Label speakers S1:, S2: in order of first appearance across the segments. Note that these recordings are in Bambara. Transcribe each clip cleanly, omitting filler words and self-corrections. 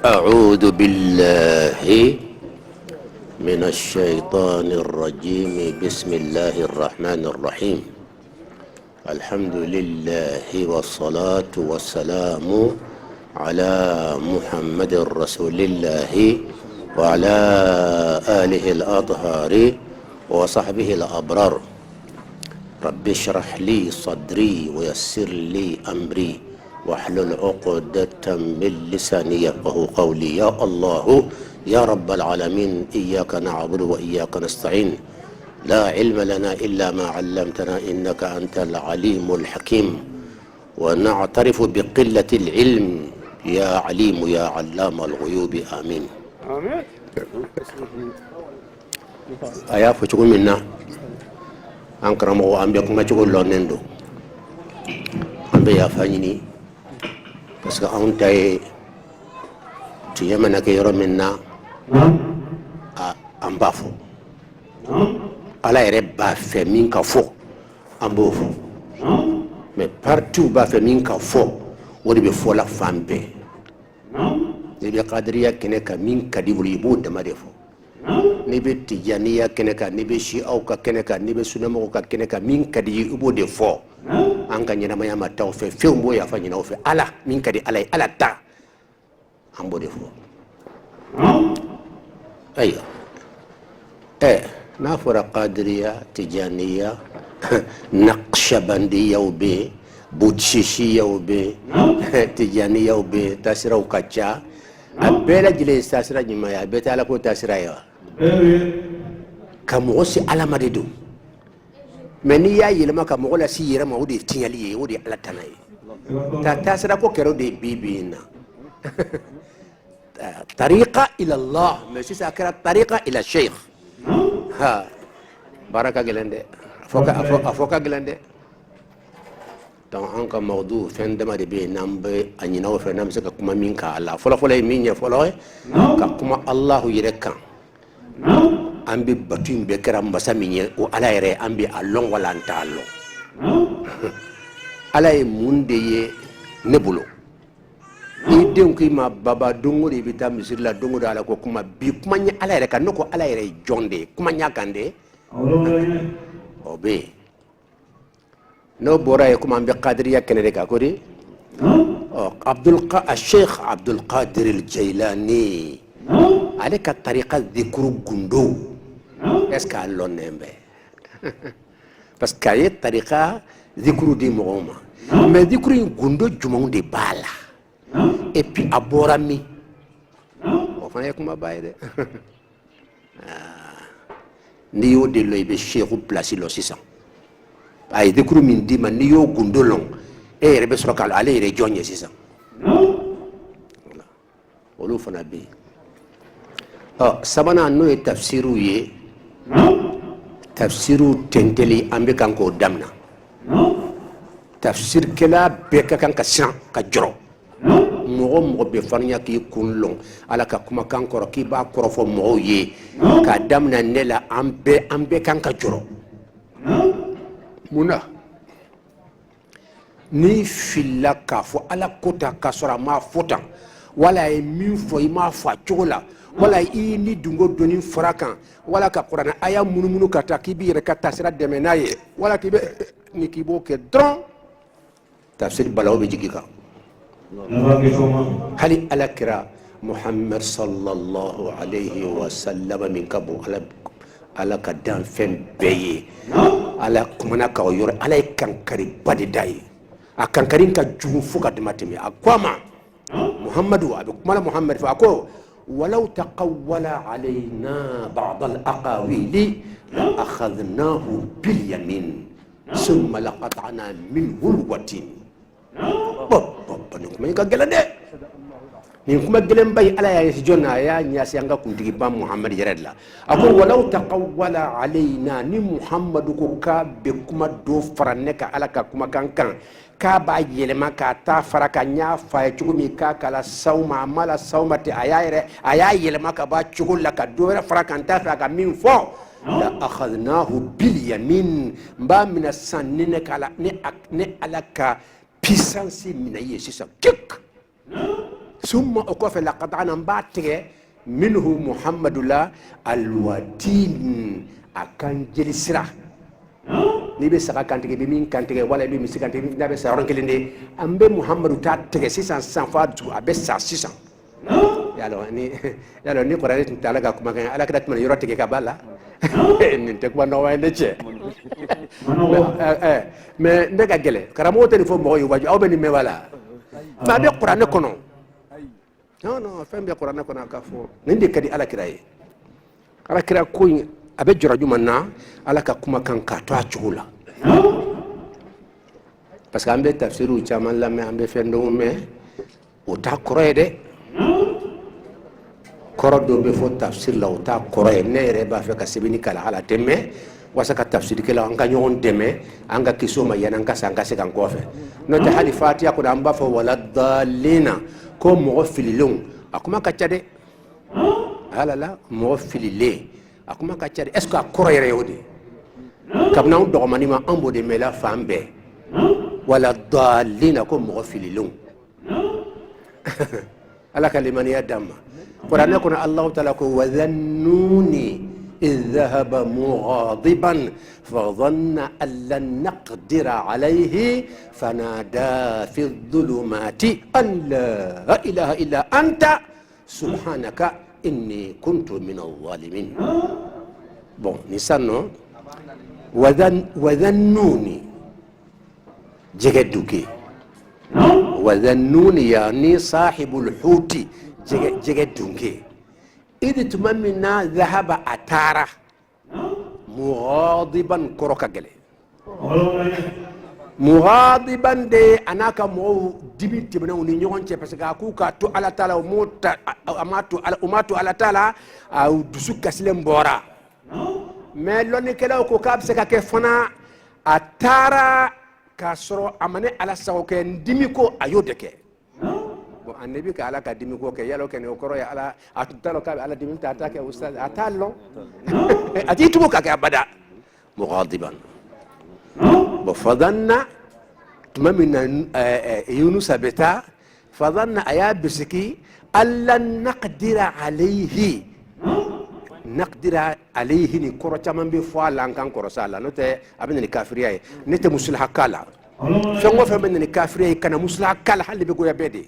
S1: أعوذ بالله من الشيطان الرجيم بسم الله الرحمن الرحيم الحمد لله والصلاة والسلام على محمد رسول الله وعلى آله الأطهار وصحبه الأبرار رب اشرح لي صدري ويسر لي أمري واحلل عقدة من لساني يفقهوا قولي يا الله يا رب العالمين إياك نعبد وإياك نستعين لا علم لنا إلا ما علمتنا إنك أنت العليم الحكيم ونعترف بقلة العلم يا عليم يا علام الغيوب آمين
S2: آمين.
S1: أيا فتقول منا أنكرمه أنبيكم ما تقول لونندو أنبيا فانيني parce que anw ta ye tiɲɛ mana kɛ yɔrɔ min na an b'a fɔ ala yɛrɛ b'a fɛ min ka fɔ an b'o fɔ mais partout b'a fɛ min ka fɔ o de bɛ fɔla fan bɛɛ n'i bɛ kadiriya kɛnɛ kan min ka di bolo i b'o dama de fɔ n'i bɛ tijaniya kɛnɛ kan n'i bɛ siaw ka kɛnɛ kan n'i bɛ sunamɔgɔw ka kɛnɛ kan min ka di i b'o de fɔ an ka ɲɛnamaya ma taa o fɛ fɛnw b'o yafa ɲin'aw fɛ ala min ka di ala ye ala ta an b'o de fɔ ayiwa n'a fɔra kadiriya tijaniya naqshabandiyaw bɛ yen budishiyaw bɛ yen tijaniyaw bɛ yen taasiraw ka ca a bɛɛ lajɛlen ye taasira ɲuman ye a bɛɛ tɛ ala ko taasira ye wa ka mɔgɔ se ala ma de don mais n'i y'a yɛlɛma ka mɔgɔ lase i yɛrɛ ma o de ye tiɲɛli ye o de ye ala tana ye taasira ko kɛra o de ye bi in na tariqa ila Allah mais sisan a kɛra tariqa ila sheikh ha baara ka gɛlɛn dɛ a fɔ ka gɛlɛn dɛ donc an ka mawdu fɛn dama de bɛ yen n'an bɛ a ɲin'aw fɛ n'an bɛ se ka kuma min kan a la fɔlɔfɔlɔ ye min ɲɛ fɔlɔ ye ka kuma Alahu yɛrɛ kan an bɛ batu in bɛɛ kɛra masa min ye o ala yɛrɛ an bɛ a lɔn wala an t'a lɔn ala ye mun de ye ne bolo i denw k'i ma baba don o don i bɛ taa misiri la don o don ala ko kuma bi kuma ɲɛ ala yɛrɛ kan ne ko ala yɛrɛ ye jɔn de ye kuma ɲɛ kan de o bɛ yen n'o bɔra ye komi an bɛ kadiriya kɛnɛ de kan ko de Sheikh Abdul Qadir al-Jailani ale ka tariqa zikuru gundo est-ce que a lɔnnen bɛ parce que a ye tariqa zikuru di mɔgɔw ma mais zikuru in gundo jumɛnw de b'a la et puis a bɔra min o fana ye kumaba ye dɛ n'i y'o de lɔ i bɛ sheikhu place lɔ sisan a ye zikuru min d'i ma n'i y'o gundo lɔn e yɛrɛ bɛ sɔrɔ k'a lɔ ale yɛrɛ jɔn ye sisan olu fana bɛ yen sabanan n'o ye tafsiriw ye tafsiriw tɛntɛli an bɛ kan k'o damina tafsirikɛla bɛɛ ka kan ka siran ka jɔrɔ mɔgɔ mɔgɔ bɛ farinya k'i kun lɔn ala ka kumakan kɔrɔ k'i b'a kɔrɔfɔ mɔgɔw ye k'a damina ne la an bɛɛ kan ka jɔrɔ mun na n'i filila k'a fɔ ala ko ta k'a sɔrɔ a m'a fɔ tan wala a ye min fɔ i m'a fɔ a cogo la wala i ni dungo doni fara kan wala ka kuranɛ aya munumunu ka taa k'i b'i yɛrɛ ka taasira dɛmɛ n'a ye wala k'i b'o kɛ dɔrɔn tafsiri balawu bɛ jigin kan hali ala kira Muhammad sallallahu alayhi wa sallam min ka bon ala ka dan fɛn bɛɛ ye ala kumana ka o yɔrɔ ala ye kankari ba de da ye a kankari ka jugu fo ka dama tɛmɛ a ko a ma Muhammadu a bɛ kumana Muhammad fɛ a ko ولو تقول علينا بعض الأقاويل لأخذناه باليمين ثم لقطعنا منه الوتين ni kuma gɛlɛn dɛ nin kuma gɛlɛn ba ala y'a ɲɛsi jɔn na a y'a ɲɛsi an ka kuntigiba Muhammad yɛrɛ de la a ko walaw taqawwala alayna ni Muhammadu ko k'a bɛ kuma dɔ fara ne ka ala ka kumakan kan k'a b'a yɛlɛma k'a ta fara ka ɲa fa ye cogo min k'a kala sawma a ma la sawma tɛ a y'a yɛlɛma ka b'a cogo la ka dɔ wɛrɛ fara kan t'a fɛ a ka min fɔ la akhadnahu bil yamin n b'a minɛ san ni ne ala ka puissance minɛ i ye sisan kik summa okofe laqata'na mbatige minhu muhammadullah alwatin akan jelisira ni be saka kantige be min kantige wala be misi kantige na be sa ronkelinde ambe muhammadu ta tege 600 fa du abe sa 600 yalo ni qur'ani tala ga kuma kan ala kadat man yoro tege ka bala ni te ko no wayne che mais ndega gele karamo te fo mo yo waju awbe ni me wala ma be qur'ani kono non fembe qur'ani kono ka fo ninde kadi ala kiraye ala kira ko abe jora jumanna ala ka kuma kan ka to a chula parce que ambe tafsiru chaman la me ambe fendo me o ta kroede korodo be fo tafsir la o ta kroe ne re ba fe ka sebini kala ala temme wasa ka tafsir kala an ka nyon temme an ka kisoma yana ka sanga se kan kofe no ta hali fatiha ko amba fo wala dalina ko mo fililun akuma ka chade hala la mo filile akuma ka chade est ce que akroere yodi kabna on dogmani ma ambo de mela fambe wala dalina ko mo fililun ala kalimani ya damma qur'an ko allah ta'ala ko wadhannuni إذ ذهب مغاضبا فظن أن لن نقدر عليه فنادى في الظلمات أن لا إله إلا أنت سبحانك إني كنت من الظالمين. Bon, نسانو وذنوني جهدوكي وذنوني يعني صاحب الحوت جهدوكي إذ تممنا ذهب أتارا مغاضبا كروكا جلي مغاضبا دي أنا كمو دبي تبنا ونيجون شيء بس كأكوكا تو على تالا وماتو على تالا أو دسوك كسلم بورا ملوني كلا وكوكاب سكاك فنا أتارا كسرو أمانة على سوكي ندميكو أيودك bon annabi ka ala ka dimi ko ke yalo ke ne okoro ya ala atutalo ka ala dimi ta ta ke ustaz atallo ati tubo ka ke abada mughadiban bo fadanna tumamina yunus beta fadanna aya bisiki alla naqdira alayhi ni koro chaman be fo ala kan koro sala no te abin ni kafiriya ne te musul hakala fengo fe men ni kafiriya kana musul hakala halbe go ya bede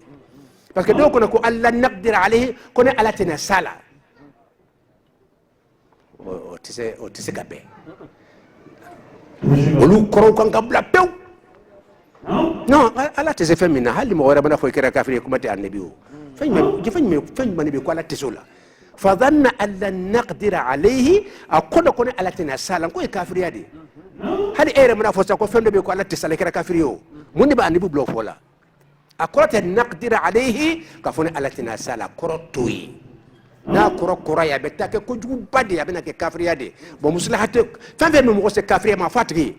S1: parce que donc on a Allah naqdir alayhi qu'on ala tena sala o tise gabe olu koro kan kabla pew non ala tise femina hali mo wara bana fo kira kafiri kuma te annabi o fanyma ni be ko ala tisola fa dhanna alla naqdir alayhi akodo qu'on ala tena sala ko kafiri yadi hali ere mana fo sa ko fendo be ko ala tisala kira kafiri o mun ba annabi blo fola akorate naqdira alayhi kafone alatina sala korotoi na korokora ya betake ko jugu bade ya bena ke kafriya de bo muslahate fanfe mo ko se kafriya ma fatigi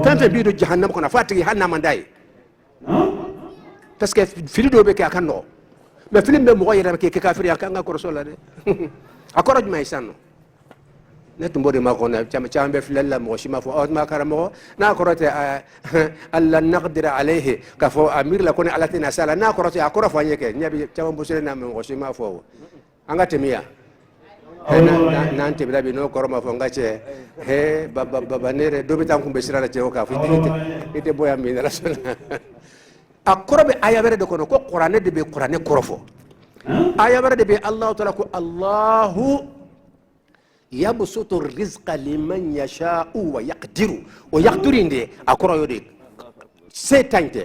S1: fanfe bido jahannam ko na fatigi hanna mandai parce que filido be ke akanno mais filim be mo ko yera ke kafriya kan ga korosola de akoroj may sanno netu mbodi ma ko na chama be filalla mo shima fo ma karamo na korote alla naqdira alayhi ka fo amir la ko ne alatina sala na korote akoro fanye ke nyabi chama busere na mo shima fo anga temia na ante bila bi no koroma fo ngache he baba nere do bitam ko be sirala je o ka fo ite boya mi na rasul akoro be aya bere de ko ko qur'ane de be qur'ane korofo aya bere de be allah taala ko allah يبسط الرزق لمن يشاء ويقدر inde akoro yode setante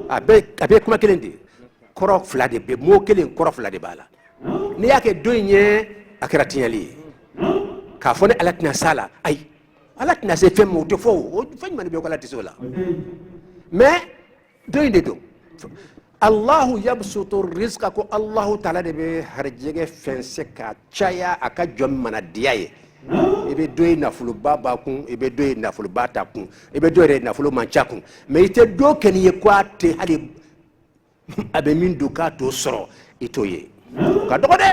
S1: avec kuma kelende koro flade be mo kelen koro flade bala ni yake doynye akratinyali ka fone alatna sala ay alatna se fem to fo fany man be ko lati sola mais doyinde do Allahu yabsutu rizqa ko Allahu ta'ala de be harjege fense ka chaya aka jom mana diaye ibe doy nafulu baba kun ibe doy nafulu bata kun ibe doy nafulu mancha kun mais ite do ken ye kwate hali abe min do ka to soro itoye ka dogo de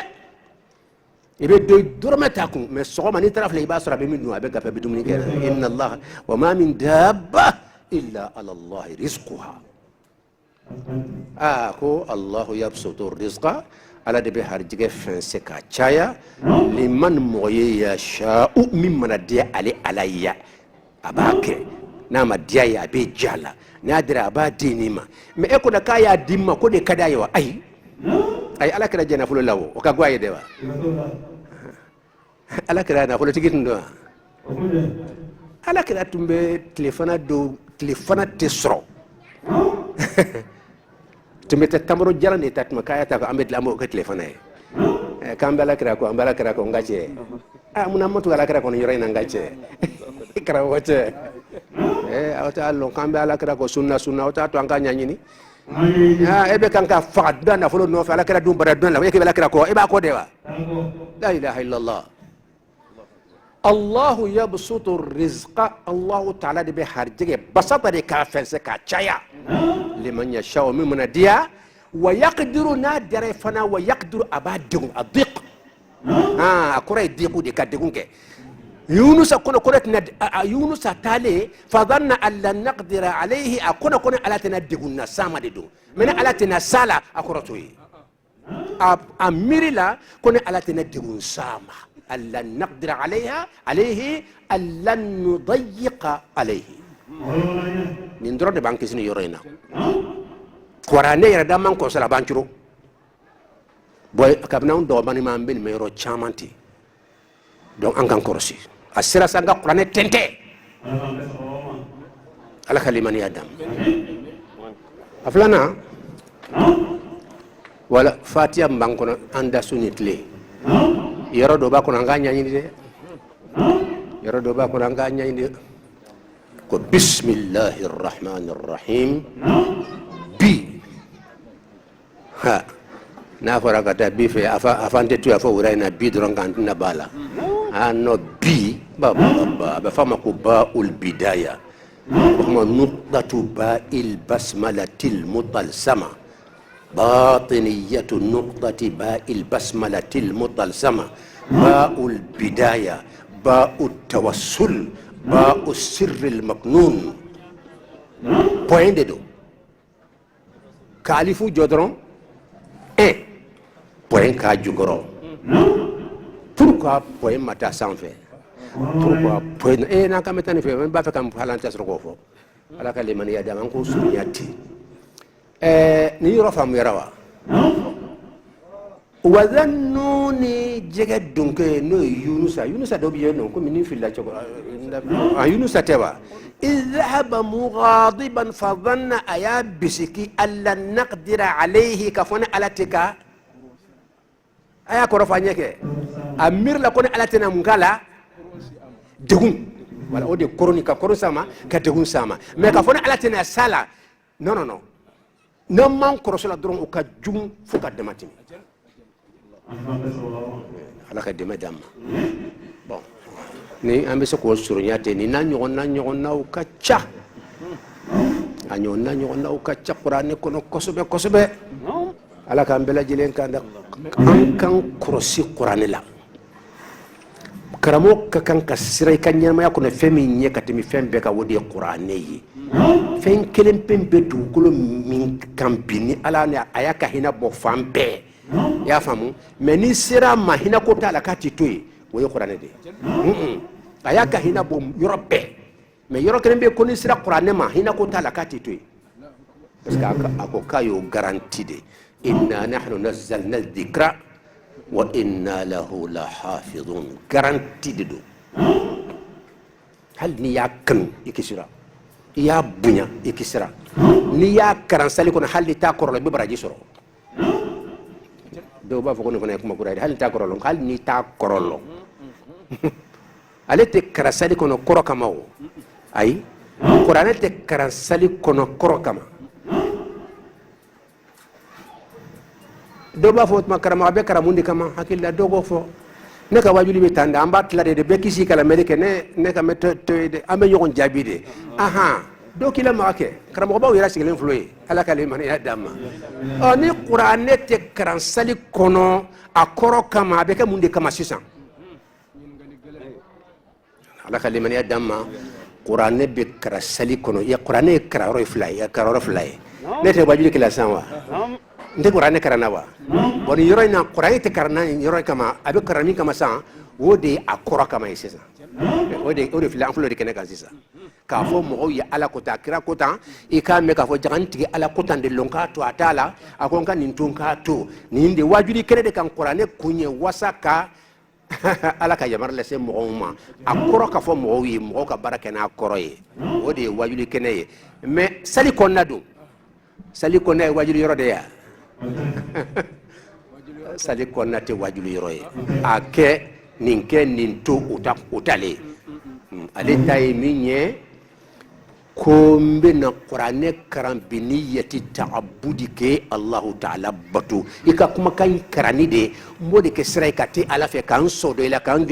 S1: ibe doy dormeta kun mais so mani taraf le ba soro abe min do abe ka fa bidumni ke inna Allah wa ma min dabba illa ala Allah rizquha ko Allahu yabsutu rizqa ala de be harjige fense ka caya liman moye ya sha'u mimman dia ali alayya abake na ma dia ya be jala na dira ba dinima me e ko da kaya dimma ko de kada yawa ai ala kira jana fulo lawo o ka gwaye de wa ala kira na fulo tigitin do ala kira tumbe telefona tesro tumbe tamro jala ni tatma kaya ta ko ambe lamo ko telefona e kambala kira ko ngache muna motu ala kira ko nyore na ngache kira wote awta allo kambala kira ko sunna awta to anga nyanyini ebe kanka fadda na folo no fa ala kira dum bara don la yake ala kira ko ba ko dewa la ilaha illallah Allah yabsutu rizqa Allah ta'ala de be harjige basata de ka fense ka chaya liman yasha mimman dia wa yaqdiru na dare fana wa yaqdiru abadun adiq akura diqu de ka degunke Yunus kono Yunus tale fa dhanna an lan naqdira alayhi akuna ala tana degunna sama de do mena ala tana sala akura toyi amirila kono ala tana degun sama ألا نقدر عليه ألا نضيق عليه من درون بانك سني يورينا قرانه يردا مان كو سلا بانچرو boy kabna do bani ma mbin me ro chamanti donc an kan korsi asira sanga qur'ane tente ala kalimani adam aflana wala fatiha mbankono anda sunitle yoro do ba ko nga nyani de yoro do ba ko nga nyani de ko bismillahir rahmanir rahim bi ha na fara kata bi fe afante tu afa uraina bi doron kan na bala no bi ba fama ko ba ul bidaya kuma nuqtatu ba il basmalatil mutalsama باطنية النقطة باء البسملة المطلسمة باء البداية باء التوسل باء السر المكنون point de do kalifu jodron point ka jugoro pourquoi point mata sans fait pourquoi point na kametani fe ba fa kam halanta soro fo ala kalimani ya daman ko sunyati ni rafam yarawa wadhannuni jega dunke no yunusa do biye no ko mini filla choko yunusa tewa idhhaba mughadiban fa dhanna ayabisiki alla naqdira alayhi kafana alatika aya ko rafanyeke amir la kone alatina mungala degun wala ode kronika korosama ka degun sama me kafana alatina sala no man korosla doron o ka jum fuka dematini ala ka demadam bon ni ambe se ko surunyate ni nan nyon na o ka cha anyon na o ka cha qur'an ko no kosobe ala ka ambela jilen kanda kan korosi qur'an la karamo ka kan kasirai kan nyama ya ko na femi nye katimi fembe ka wodi qur'an yi fen kelen pembe dugukolo min kampini ala ne ayaka hina bo fambe ya famu meni sira mahina ko tala kati toy wo qur'ane de ayaka hina bo yorobe me yoro kelen be ko ni sira qur'ane ma hina ko tala kati toy parce que ako kayo garantie de inna nahnu nazzalna dhikra wa inna lahu lahafizun garantie de do hal ni yakkan ikisira ya bunya ikisira ni ya karan sali kono halli ta korolo be baraji soro do ba foko no kono kuma kurai halli ta korolo halli ni ta korolo ale te karan sali kono koro kama o ay qur'an te karan sali kono koro kama do ba fo ma karama be karamundi kama hakilla do go fo ne ka wajuli be tanda amba tlade de be kisi kala melike ne ka meto de ambe yogon jabide do kila make karamo ba wira sigilen floye ala kalima ya dama ni qur'an te karan sali kono akoro kama be ka munde kama sisan ala kalima ya dama qur'an be karan sali kono ya qur'an e kararo flay ya kararo flay ne te wajuli kila sanwa nde qur'an karana wa bon yoro ina qur'an te karana yoro kama abe karami kama san wode akora kama isesa wode filan fulo de keneka sisa ka fo mo ya ala kota kira kota e ka me ka fo jaganti ala kota de lonka to atala akon kan nintunka to ninde wajuli kene de kan qur'an kunye wasaka ala ka yamar lase mo ma akoro ka fo mo wi mo ka baraka na akoro ye wode wajuli kene ye mais sali konnadu sali konna wajuli yoro de ya sali konna te wajuli yoro ye ake ninke ninto utale ale tay minye kombe na qur'ane karam biniyati ta'abbudi ke Allah ta'ala batu ika kuma kan karani de mode ke sray kati ala fe kan so do ila kan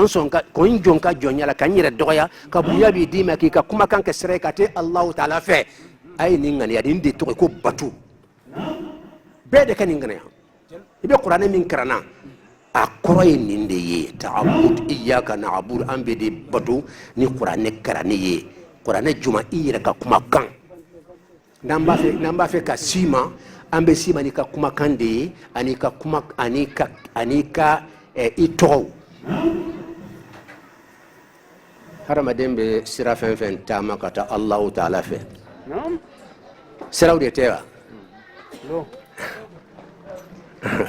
S1: son ka kon jon ka jonya la kan yira doya ka buya bi dima ki ka kuma kan ke sray kati Allah ta'ala fe ay ni ngani adin de to ko batu be de kan ngani ibe qur'ane min karana akoroy ninde ye ta'abbud iyyaka na'budu ambe de batu ni qur'ane karani ye qur'ane juma ira ka kuma kan namba fe ka sima ambe sima ni ka kuma kan de anika kuma anika ito harama dembe sira fen tama kata Allah ta'ala fe sira de tewa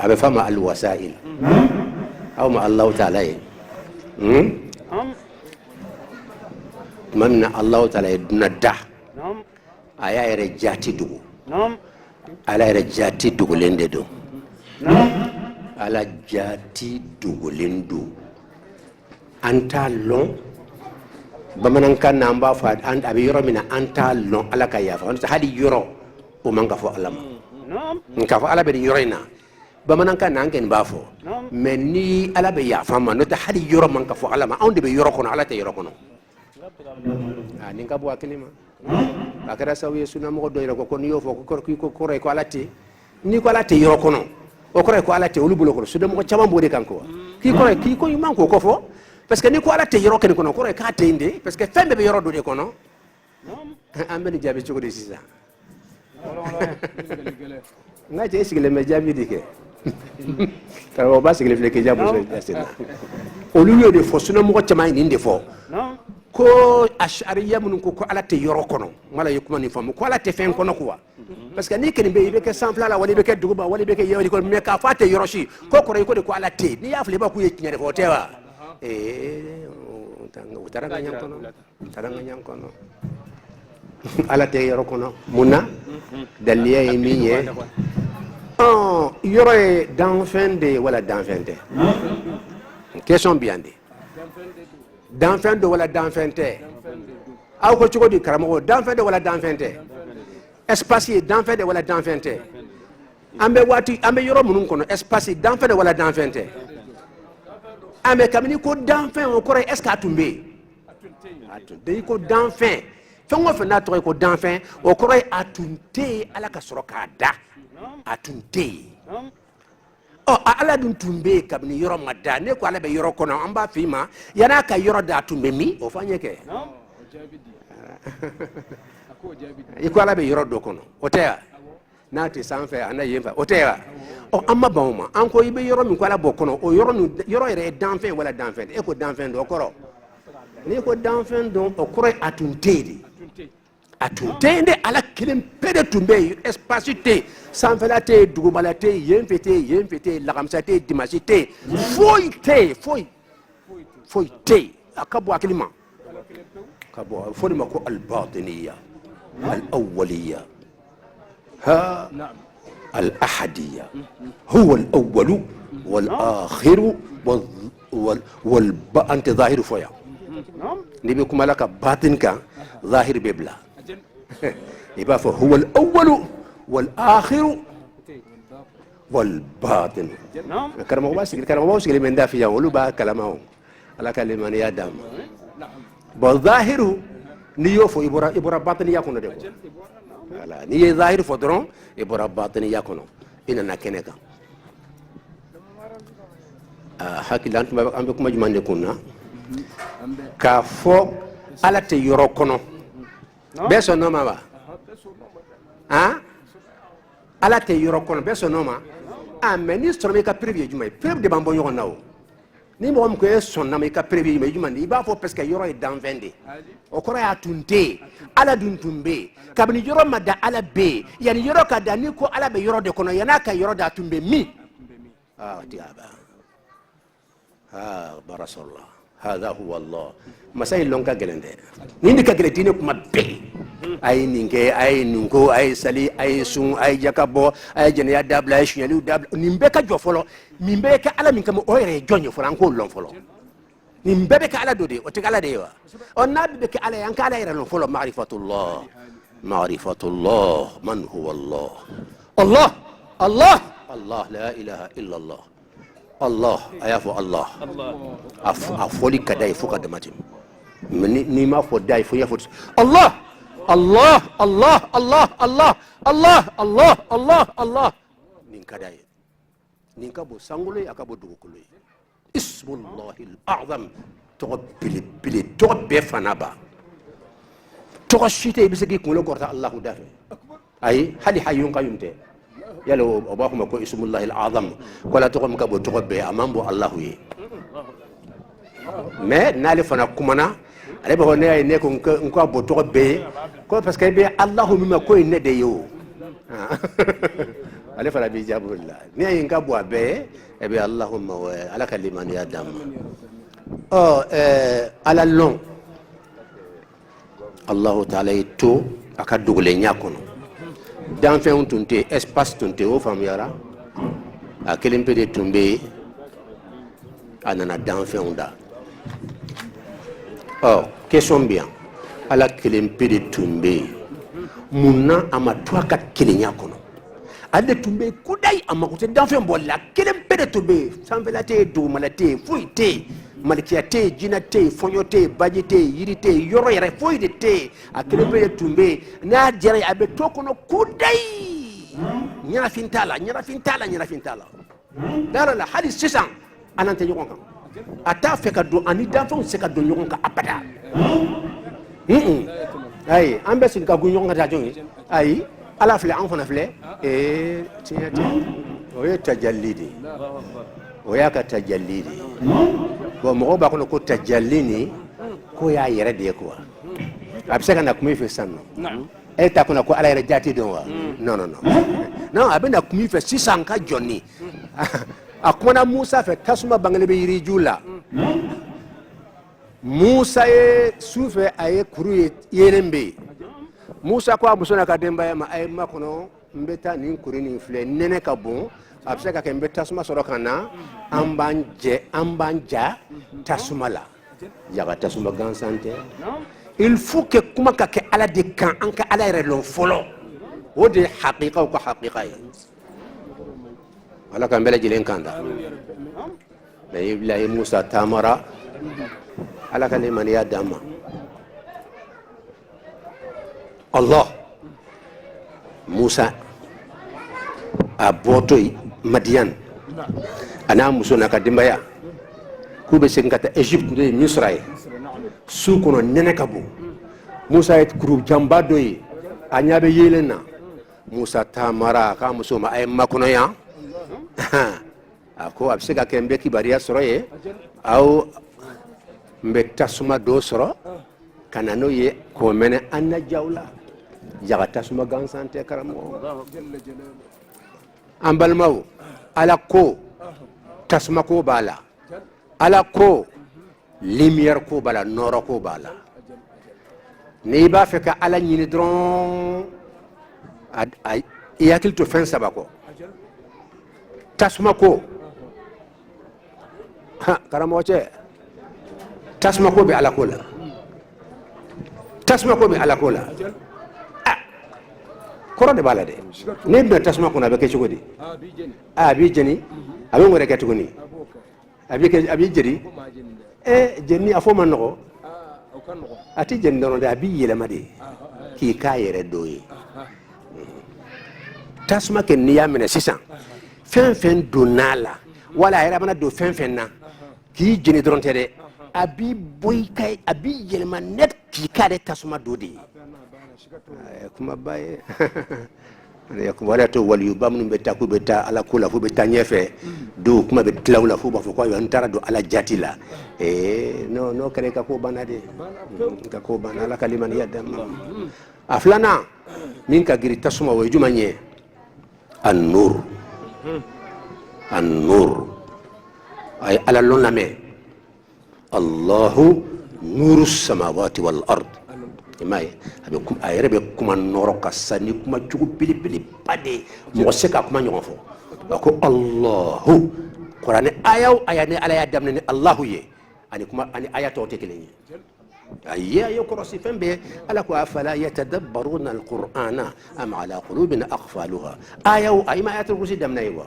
S1: abe fama al wasail aw ma Allah ta'ala mamna Allah ta'ala dunada aya ere jati dugu ala ere jati dugu lende do ala jati dugu lendu anta lon bamanan kan namba fa and abi yoro mina anta lon ala ka yafa on hadi yoro o manga fo alama nka fo ala be yorina bamanan kan nan ken bafo mais ni ala be yafa ma no ta hadi yoro manga fo alama on de be yoro kono ala te yoro kono ninka bo akilima akara sawi suna mo do yoro ko ni yo fo ko re ko alate ni ko alate yoro kono o ko re ko alate olu bulo ko su de mo chama bo de kanko ki ko man ko fo parce que ni ko alate yoro ken kono ko re ka te inde parce que fembe be yoro do de kono ambe ni jabe choko de sisa ngaje sigile me jabe dike tawo ba sigile fleke jabu so jasina olu yo de fo suna mo chama ni inde fo ko ashariya mun ko ala te yoro kono mala yukuma ni famu ko ala te fen kono quoi parce que ni ken be ibe ke sanfla la wali be ke duguba wali be ke yewdi ko me ka fate yoro shi ko ko de ko ala te ni yafle ba ku ye nyere fo tewa taranga nyam kono ala te yoro kono munna daliya yimiye yoro e d'enfant de wala d'enfant de question bien de d'enfant de wala d'enfant te aw ko ci ko di karamo d'enfant de wala d'enfant te espace d'enfant de wala d'enfant te ambe yoro munun kono espace d'enfant de wala d'enfant te ambe kamini ko d'enfant o kore est-ce atumbe atunde ko d'enfant fengo fena to ko d'enfant o kore atunte ala ka soro ka da atunte ala dun tumbe kabni yoro madda ne ko ala be yoro kono amba fima yana ka yoro da tumbe mi o fanye ke iko ala be yoro do kono o teya nati sanfe ana yemfa o teya o amma bawma an ko ibe yoro mi ko ala bo kono o yoro ere d'enfant wala d'enfant e ko d'enfant do koro ni ko d'enfant do o koro atuntedi atuntende ala kilim pede tumbe espace te sanfela te dugumala te yemfete lagamsate dimasite foi te akabu akilima kabo folima ko al batiniya al awwaliya ha al ahadiya huwa al awwal wal akhir wal anta zahir foya nibi kuma laka batin ka zahir bibla يبقى فهو الأول والآخر والباطن كلام الله سيقول من دافع يقولوا بقى كلامه على كلمة يادم بالظاهر نيوفو إبرا باطن يكون ده لا نيجي ظاهر فدرون إبرا باطن يكون إننا كنكا حكي لانتم أمبكم مجمع نكونا كافو على تيروكونو beso no mama ala te yoro kono be sonoma mais ni sɔrɔ ka preuve jumɛn preuve de b'an bɔ ɲɔgɔn na o ni mɔgɔ min ko e sɔnna ma i ka preuve jumɛn jumɛn i b'a fɔ parce que yɔrɔ ye danfɛn de o kɔrɔ y'a tun tɛ yen ala dun tun bɛ yen kabini yɔrɔ ma da ala bɛ yen yanni yɔrɔ ka da ni ko ala bɛ yɔrɔ de kɔnɔ yan'a ka yɔrɔ da tun bɛ min diaba barakallah hada huwa allah masa in lɔn ka gɛlɛn dɛ nin de ka gɛlɛn diinɛ kuma bɛɛ a ye nin kɛ a ye nin ko a ye sali a ye sun a ye jaka bɔ a ye jɛnɛya dabila a ye suɲɛliw dabila nin bɛɛ ka jɔ fɔlɔ min bɛɛ kɛ ala min kama o yɛrɛ ye jɔn ye fɔlɔ an k'o lɔn fɔlɔ nin bɛɛ bɛ kɛ ala dɔ de o tɛ ala de ye wa n'a bɛ kɛ ala ye an ka ala yɛrɛ lɔn fɔlɔ marifatullah man huwa allah allah allah la ilaha illallah Allah a y'a fɔ Allah a fɔli ka d'a ye fo ka dama tɛmɛ mais n'i m'a fɔ d'a ye fo i y'a fɔ Allah Allah Allah Allah Allah Allah Allah Allah Allah nin ka d'a ye nin ka bɔ sankolo ye a ka bɔ dugukolo ye ismullahil a'zam tɔgɔ belebele tɔgɔ bɛɛ fana ba tɔgɔ si tɛ i bɛ se k'i kunkolo kɔrɔta Alahu da fɛ ayi hali hayyun qayyum tɛ yala o b'a fɔ ma ko ismullahil a'zam ko la tɔgɔ min ka bɔ tɔgɔ bɛɛ a man bɔ Alahu ye mais n'ale fana kumana ale b'a fɔ ne y'a ye ne ko n ka bɔ tɔgɔ bɛɛ ye ko parce que i bɛ Alahu min ma ko ye ne de ye o ale fana b'i jaabi o la ne y'a ye n ka bɔ a bɛɛ ye e bɛ Alahu ma ala ka limaniya d'an ma ala lɔn Alahu taala y'i to a ka dogolenya kɔnɔ danfɛnw tun tɛ espace tun tɛ o faamuyara a kelen pe de tun bɛ yen a nana danfɛnw da question bɛ yan ala kelen pe de tun bɛ yen munna a ma to a ka kelenya kɔnɔ ale de tun bɛ yen kudayi a mako tɛ danfɛn bɔli la kelen pe de tun bɛ yen sanfɛla tɛ yen dugumala tɛ yen foyi tɛ yen malikiya tɛ yen jinɛ tɛ yen fɔɲɔ tɛ yen baji tɛ yen yiri tɛ yen yɔrɔ yɛrɛ foyi de tɛ yen a kelen pe de tun bɛ yen n'a jɛra a bɛ to kɔnɔ kudayi ɲɛnafin t'a la ɲɛnafin t'a la ɲɛnafin t'a la dara la hali sisan a n'an tɛ ɲɔgɔn kan a t'a fɛ ka don ani danfɛnw tɛ se ka don ɲɔgɔn kan abada ayi an bɛ sigi ka gun ɲɔgɔn kan taa jɔn ye ayi ala filɛ an fana filɛ tiɲɛ tɛ o ye tajalli de ye o y'a ka tajalli de ye bon mɔgɔw b'a kɔnɔ ko tajalli nin ko y'a yɛrɛ de ye quoi a bɛ se ka na kuma i fɛ sisan nɔ e t'a kɔnɔ ko ala yɛrɛ jati dɔn wa non non non non a bɛ na kuma i fɛ sisan ka jɔnni a kumana Musa fɛ tasuma bangelen bɛ yiriju la Musa ye su fɛ a ye kuru ye yelen bɛ yen Musa ko a muso n'a ka denbaya ma a ye makɔnɔ n bɛ taa nin kuru nin filɛ nɛnɛ ka bon a bɛ se ka kɛ n bɛ tasuma sɔrɔ ka na an b'an ja tasuma la yaga tasuma gansan tɛ il faut que kuma ka kɛ ala de kan an ka ala yɛrɛ lɔn fɔlɔ o de ye haqiqaw ka haqiqa ye ala k'an bɛɛ lajɛlen kan da mais Ibrahim Musa taamara ala ka limaniya d'an ma Allah Musa a bɔtɔ Madian a n'a muso n'a ka denbaya k'u bɛ segin ka taa Egypte n'o ye Misra ye su kɔnɔ nɛnɛ ka bon Musa ye kuru janba dɔ ye a ɲɛ bɛ yelen na Musa taamara a k'a muso ma a ye makɔnɔ yan a ko a bɛ se ka kɛ n bɛ kibariya sɔrɔ ye aw n bɛ tasuma dɔ sɔrɔ ka na n'o ye k'o mɛnɛ an na jaw la yaga tasuma gansan tɛ karamɔgɔ an balimaw ala ko tasuma ko b'a la ala ko lumière ko b'a la nɔɔrɔ ko b'a la n'i b'a fɛ ka ala ɲini dɔrɔn i hakili to fɛn saba kɔ tasuma ko karamɔgɔ cɛ tasuma ko bɛ ala ko la tasuma ko bɛ ala ko la kɔrɔ de b'a la dɛ n'i bɛna tasuma kɔnɔ a bɛ kɛ cogo di a b'i jeni a bɛ n wɛrɛ kɛ tuguni a b'i jeni jeni a fɔ ma nɔgɔ a tɛ jeni dɔrɔn dɛ a b'i yɛlɛma de k'i k'a yɛrɛ dɔ ye tasuma kɛ n'i y'a minɛ sisan fɛn fɛn donn'a la wala a yɛrɛ mana don fɛn fɛn na k'i jeni dɔrɔn tɛ dɛ a b'i bɔ i ka a b'i yɛlɛma net k'i k'ale tasuma dɔ de ye kuma ba ye wala to waliyu bamnu be taku be ta ala kula fu be tanyefe do kuma be tlawla fu ba fu ko yantara do ala jatila no kare ka ko banade ka ko banala kaliman yadam aflana min ka giri tasuma way jumanye an-nur ay ala lon lame Allahu nurus samawati wal ard imay abe kum ayre be kuma noro kasani kuma jugu bili pade mo se ka kuma nyofo ko Allahu qur'an ayaw ayane ala yadam ne Allahu ye ani kuma ani ayato tekeleni ayya yukrasi fambe ala ko afala yatadabbaruna alqur'ana am ala qulubin aqfaluha ayaw ay ma ayatul kursi damna yiwa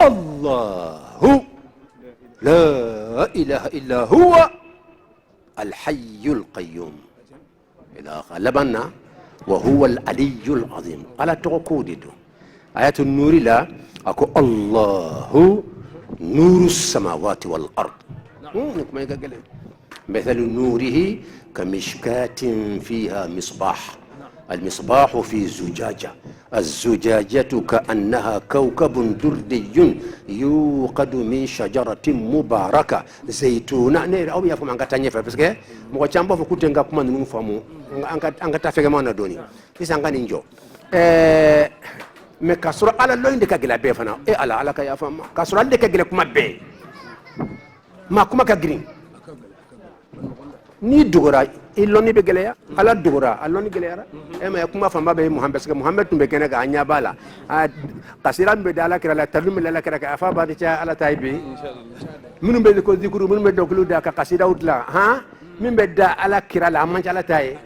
S1: Allahu la ilaha illa huwa alhayyul qayyum إذا غلبنا وهو العلي العظيم على تقودد آيات النور لا أكو الله نور السماوات والأرض مثل نوره كمشكاة فيها مصباح المصباح في زجاجة الزجاجة كأنها كوكب دردي يوقد من شجرة مباركة زيتونة نير أو يفهم أنك تنيفة بس كه مو كم بفو كتنغا كمان نفهمه أنك تفهم ما ندوني بس أنك نينجو مكسر على اللون دك أجل بيفنا على كيا فهم كسر على دك أجل كم بي ما كم كجرين ni dugura iloni be geleya ala dugura aloni geleya ema yakuma famba be muhammad ska muhammad tumbe kene ga anya bala qasiran be dala kira la talum la kira ka afa ba ta ala taybi minum be ko zikuru minum be doklu da ka qasida utla ha min be da ala kira la man ala tay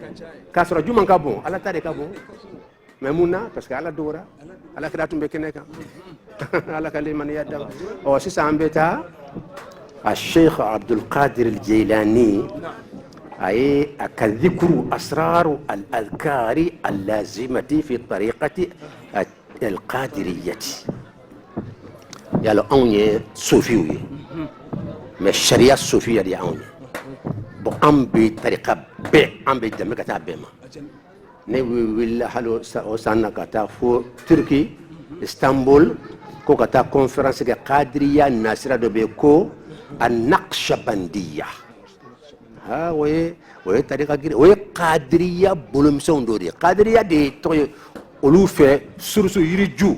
S1: kasra juman ka bon ala tare ka bon memuna parce que ala dugura ala kira tumbe kene ka ala kaliman yadda o sisa ambeta الشيخ عبد القادر الجيلاني أي أكذكر أسرار الأذكار اللازمة في الطريقة القادرية يالو أوني صوفيوي ما الشريعة الصوفية دي أوني بو أم بطريقة بي أم بدمك تابيما نبي ولا حلو سانا كتا فو تركي اسطنبول كو كتا كونفرنس قادرية ناصرة دو بيكو النقشبندية ها وي طريقة كده وي قادرية بولمسون دوري قادرية دي توي ألوفة سرسو يرجو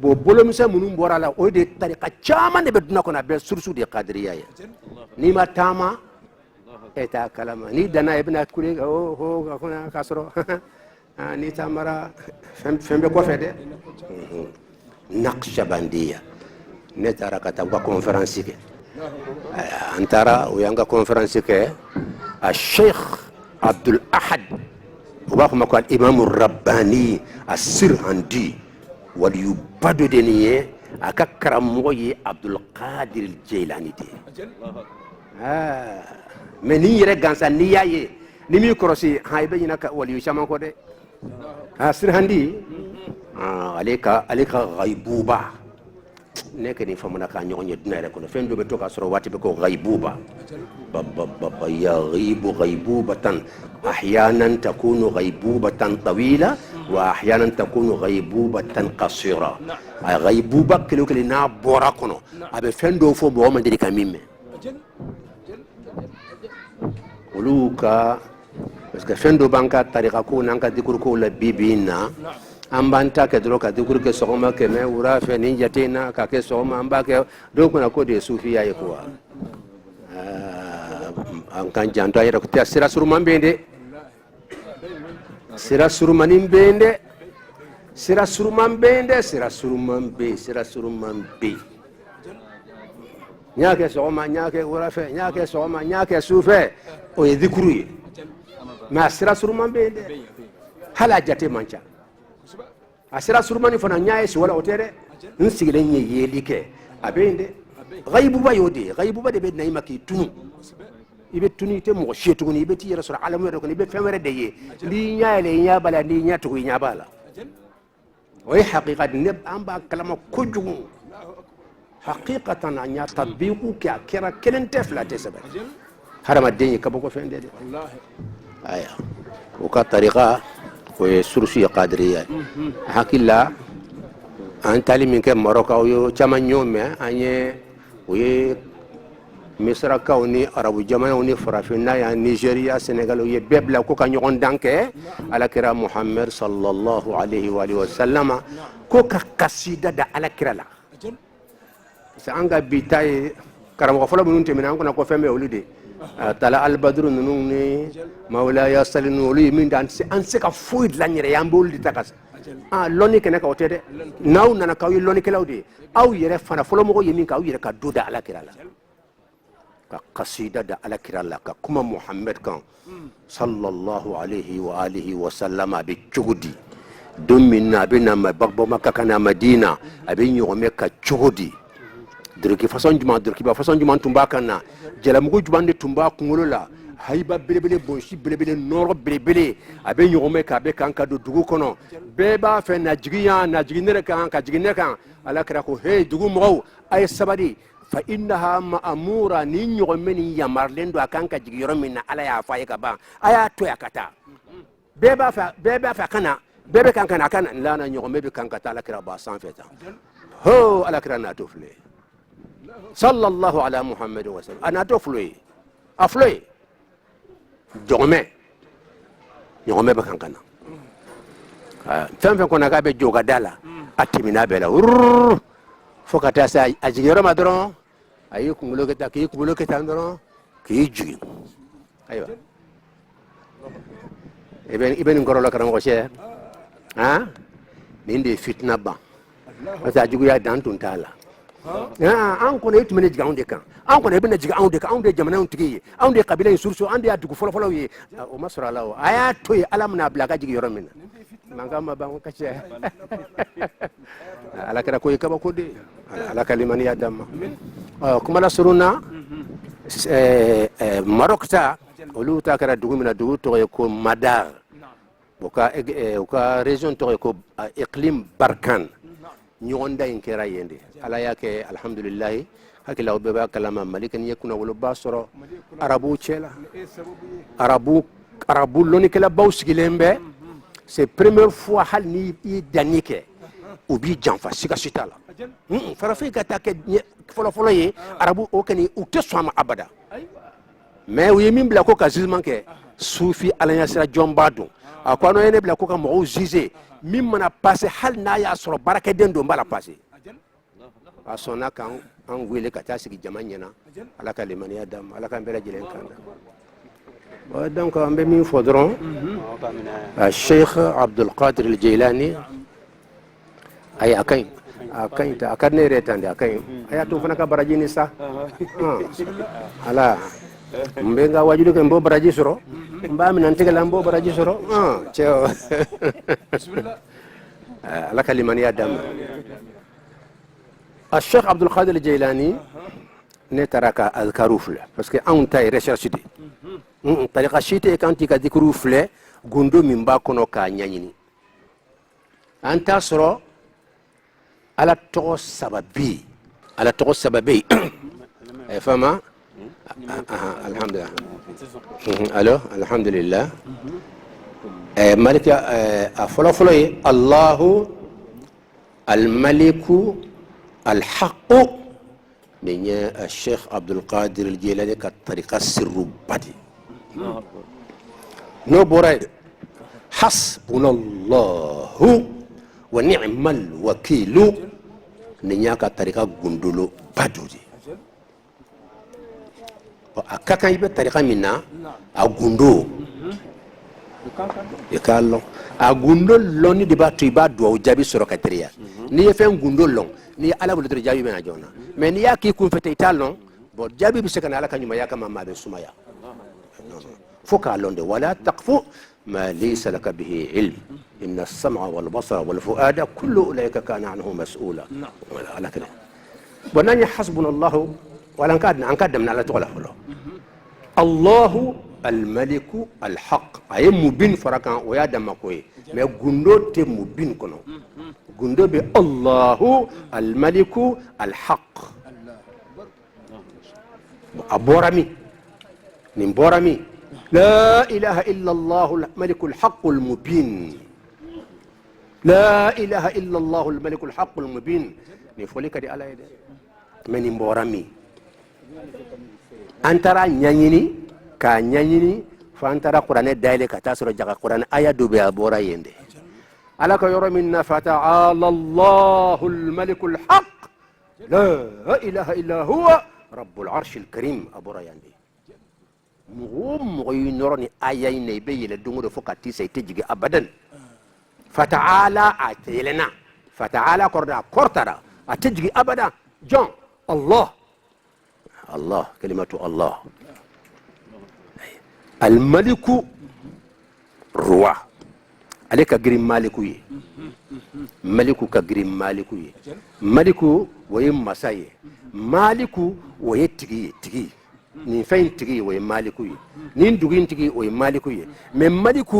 S1: بو بولمسون منو بورا وي دي طريقة جاما نبدنا كنا بس سرسو دي قادرية نيما تاما إتا كلام ني دنا ابن كوري هو كنا كسرو ني تامرا فهم بكوفة ده نقشبندية نتارا كتابة كونفرنسي antara uyanga konferensi ke الشيخ عبد الأحد وباكم كان إمام الرباني السرهندي وليبدو دنيه أكرم موي عبد القادر الجيلاني دي مني يرجع سنيا يه نمي كروسي هاي بيجينا وليو شامان كده السرهندي عليك غيبوبة neke ni famuna ka nyonye dunere kono fendo be toka soro wati be ko ghaibuba baba ya ghaibubatan ahyanan takunu ghaibubatan tawila wa ahyanan takunu ghaibubatan qasira ay ghaibuba kilo na bora kono abe fendo fo bo ma ndiri kamime uluka parce que fendo banka tariqa ko nanka dikur ko la bibina ambanta ke dro ka dikur ke sogoma ke me ura fe ninja tena ka ke sogoma amba ke do kuna ko de sufiya ye kwa an kan janto ayira ko sira suruman bende sira suruman be nya ke sogoma nya ke ura fe nya ke sogoma nya ke sufe o ye dikuru ye ma sira suruman bende hala jate mancha asira surmani fana nyaay si wala otere nsigile nye yelike abende ghaibu ba yode ghaibu ba de be nayma ki tunu ibe tuni te mo shetu ni ibe ti rasul alamu de ko ibe femere de ye li nyaale nya bala li nya to nya bala way haqiqat ne amba kalama kujugu haqiqatan nya tatbiqu ka kira kelen tefla te sabab harama de ka boko fende de wallahi aya وكا طريقة o ye surusi ye qadiriya hakilla an tali min kɛ Maroc aw yo caman ɲ'o mɛn an ye o ye misrakaw ni arabu jamanaw ni farafinna ya Nigeria Senegal ye bɛɛ bila ko ka ɲɔgɔn dan kɛ alakira Muhammad sallallahu alaihi wa sallama ko ka kasida da alakira la parce an ka bi ta ye karamɔgɔ fɔlɔ minnu tɛmɛna an kuna ko fɛn bɛ olu de tala albadru ninnu ni mawlaya salinu olu ye min da an se ka foyi dilan yɛrɛ ye an b'olu de ta ka lɔnni kɛnɛ kan o tɛ dɛ n'aw nana k'aw ye lɔnnikɛlaw de ye aw yɛrɛ fana fɔlɔmɔgɔ ye min kɛ aw yɛrɛ ka do da alakira la ka kasida da alakira la ka kuma Muhammad kan sallallahu alaihi wa alihi wa sallam a bɛ cogo di don min na a bɛ na Maka ka na Madina a bɛ ɲɔgɔmɛ ka cogo di dolokiba fasɔn jumɛn tun b'a kan na jalamugu jumɛn de tun b'a kunkolo la hayiba belebele bonsi belebele nɔrɔ belebele a bɛ ɲɔgɔmɛ k'a bɛ kan ka don dugu kɔnɔ bɛɛ b'a fɛ na jigin yan na jigin ne kan ka jigin ne kan alakira ko hey dugu mɔgɔw a ye sabali fa innaha ma'amura ni ɲɔgɔmɛ ni yamarlen don a kan ka jigin yɔrɔ min na ala y'a fɔ a ye ka ban a y'a to yan ka taa bɛɛ b'a fɛ a ka na bɛɛ bɛ kan ka na a ka na lana ɲɔgɔmɛ bɛ kan ka taa alakira ba sanfɛ tan ho alakira n'a to filɛ sallallahu ala Muhammad wa sallam a n'a to filɛ a filɛ ɲɔgɔmɛ bɛ kan ka na fɛn fɛn kɔnɔ k'a bɛ jɔ ka da la a tɛmɛna bɛɛ la fo ka taa se a jigiyɔrɔ ma dɔrɔn a y'i kunkolo kɛ tan k'i kunkolo kɛ tan dɔrɔn k'i jigin ayiwa i bɛ nin kɔrɔ la karamɔgɔ cɛ nin de ye fitina ban parce que a juguya dan tun t'a la an kɔni e tun bɛ ne jigin anw de kan an kɔni e bɛ na jigin anw de kan anw de ye jamana tigi ye anw de ye kabila in suruso anw de y'a dugu fɔlɔfɔlɔw ye o ma sɔrɔ a la o a y'a to yen ala bɛna bila a ka jigin yɔrɔ min na mankan ma ban ka cɛ ala kɛra ko ye kabako de ala ka limaniya d'an ma kuma la surun na Maroc ta olu ta kɛra dugu min na dugu tɔgɔ ye ko Madar u ka région tɔgɔ ye ko Iqlim Barkan ɲɔgɔn da in kɛra yen de ala y'a kɛ alhamdulilahi hakili aw bɛɛ b'a kalama Mali kɔni ye kunnawoloba sɔrɔ arabuw cɛ la arabu lɔnnikɛlabaw sigilen bɛ c'est première fois hali ni i danni kɛ u b'i janfa siga si t'a la farafin ka taa kɛ fɔlɔfɔlɔ ye arabu o kɔni u tɛ sɔn a ma abada mais u ye min bila ko ka jugement kɛ sufi alaɲasira jɔnba don a ko an'o ye ne bila ko ka mɔgɔw juger min mana passé hali n'a y'a sɔrɔ baarakɛden don n b'a la passé a sɔnna k'an wele ka taa sigi jama ɲɛna ala ka limaniya d'an ma ala k'an bɛɛ lajɛlen kanda donc an bɛ min fɔ dɔrɔn Sheikh Abdul Qadir al-Jilani ayi a ka ɲi a ka di ne yɛrɛ tan de a ka ɲi a y'a to fana ka baraji ni sa ala n bɛ n ka wajudu kɛ n b'o baraji sɔrɔ n b'a minɛ n tɛgɛ la n b'o baraji sɔrɔ cɛ ala ka limaniya d'an ma Sheikh Abdul Qadir al-Jilani ne taara ka azkaru filɛ parce que anw ta ye recherche de tariqa si tɛ kan t'i ka zikiriw filɛ gundo min b'a kɔnɔ k'a ɲɛɲini an t'a sɔrɔ ala tɔgɔ saba bɛ yen a ye fama alhamdulillah alo alhamdulillah malika a fɔlɔfɔlɔ ye Allahu al-Maliku al-Haqqu nin ye Sheikh Abdul Qadir al-Jilani ka tariqa sirruba de n'o bɔra yen hasbunallahu wa ni'mal wakilu nin y'a ka tariqa gundolo ba dɔ de a ka kan i bɛ tariqa min na a gundo i k'a lɔn a gundo lɔnni de b'a to i b'a dugawu jaabi sɔrɔ ka teriya n'i ye fɛn gundo lɔn n'i ye ala wele dɔrɔn jaabi bɛ na joona mais n'i y'a k'i kunfɛ ten i t'a lɔn bon jaabi bɛ se ka na ala ka ɲumanya kama maa bɛ sumaya fo k'a lɔn de wala taqfu ma laysa laka bihi ilm inna as-sam'a wal basara wal fu'ada kullu ulaika kana anhu mas'ula ala kala bon n'an ye hasbunallahu wala an ka daminɛ ala tɔgɔ la fɔlɔ Allahu al-Maliku al-Haq a ye mubin fara kan o y'a dama ko ye mais gundo tɛ mubin kɔnɔ gundo bɛ Allahu al-Maliku al-Haq a bɔra min nin bɔra min la ilaha illa Allahu al-Maliku al-Haq al-Mubin la ilaha illa allah al malik al haq al mubin ni foli kadi ala ede meni mborami antara nyanyini ka nyanyini fa antara qur'ane daile ka tasoro jaga qur'ane aya do be abora yende ala ka yoro minna fata'ala allah al malik al haq la ilaha illa huwa rabbul arsh al karim abora yende mogoy noroni aya ne be yele dungo do fokati say tejigi abadan fata'ala atelena fata'ala korda kortara atejigi abada jon allah الله كلمة الله الملك روا عليك غريم مالكوي ملك كغريم مالكوي ملك ويم مساي مالك ويتغي تغي نين فين تغي وي مالكوي نين دوغين تغي وي مالكوي من ملك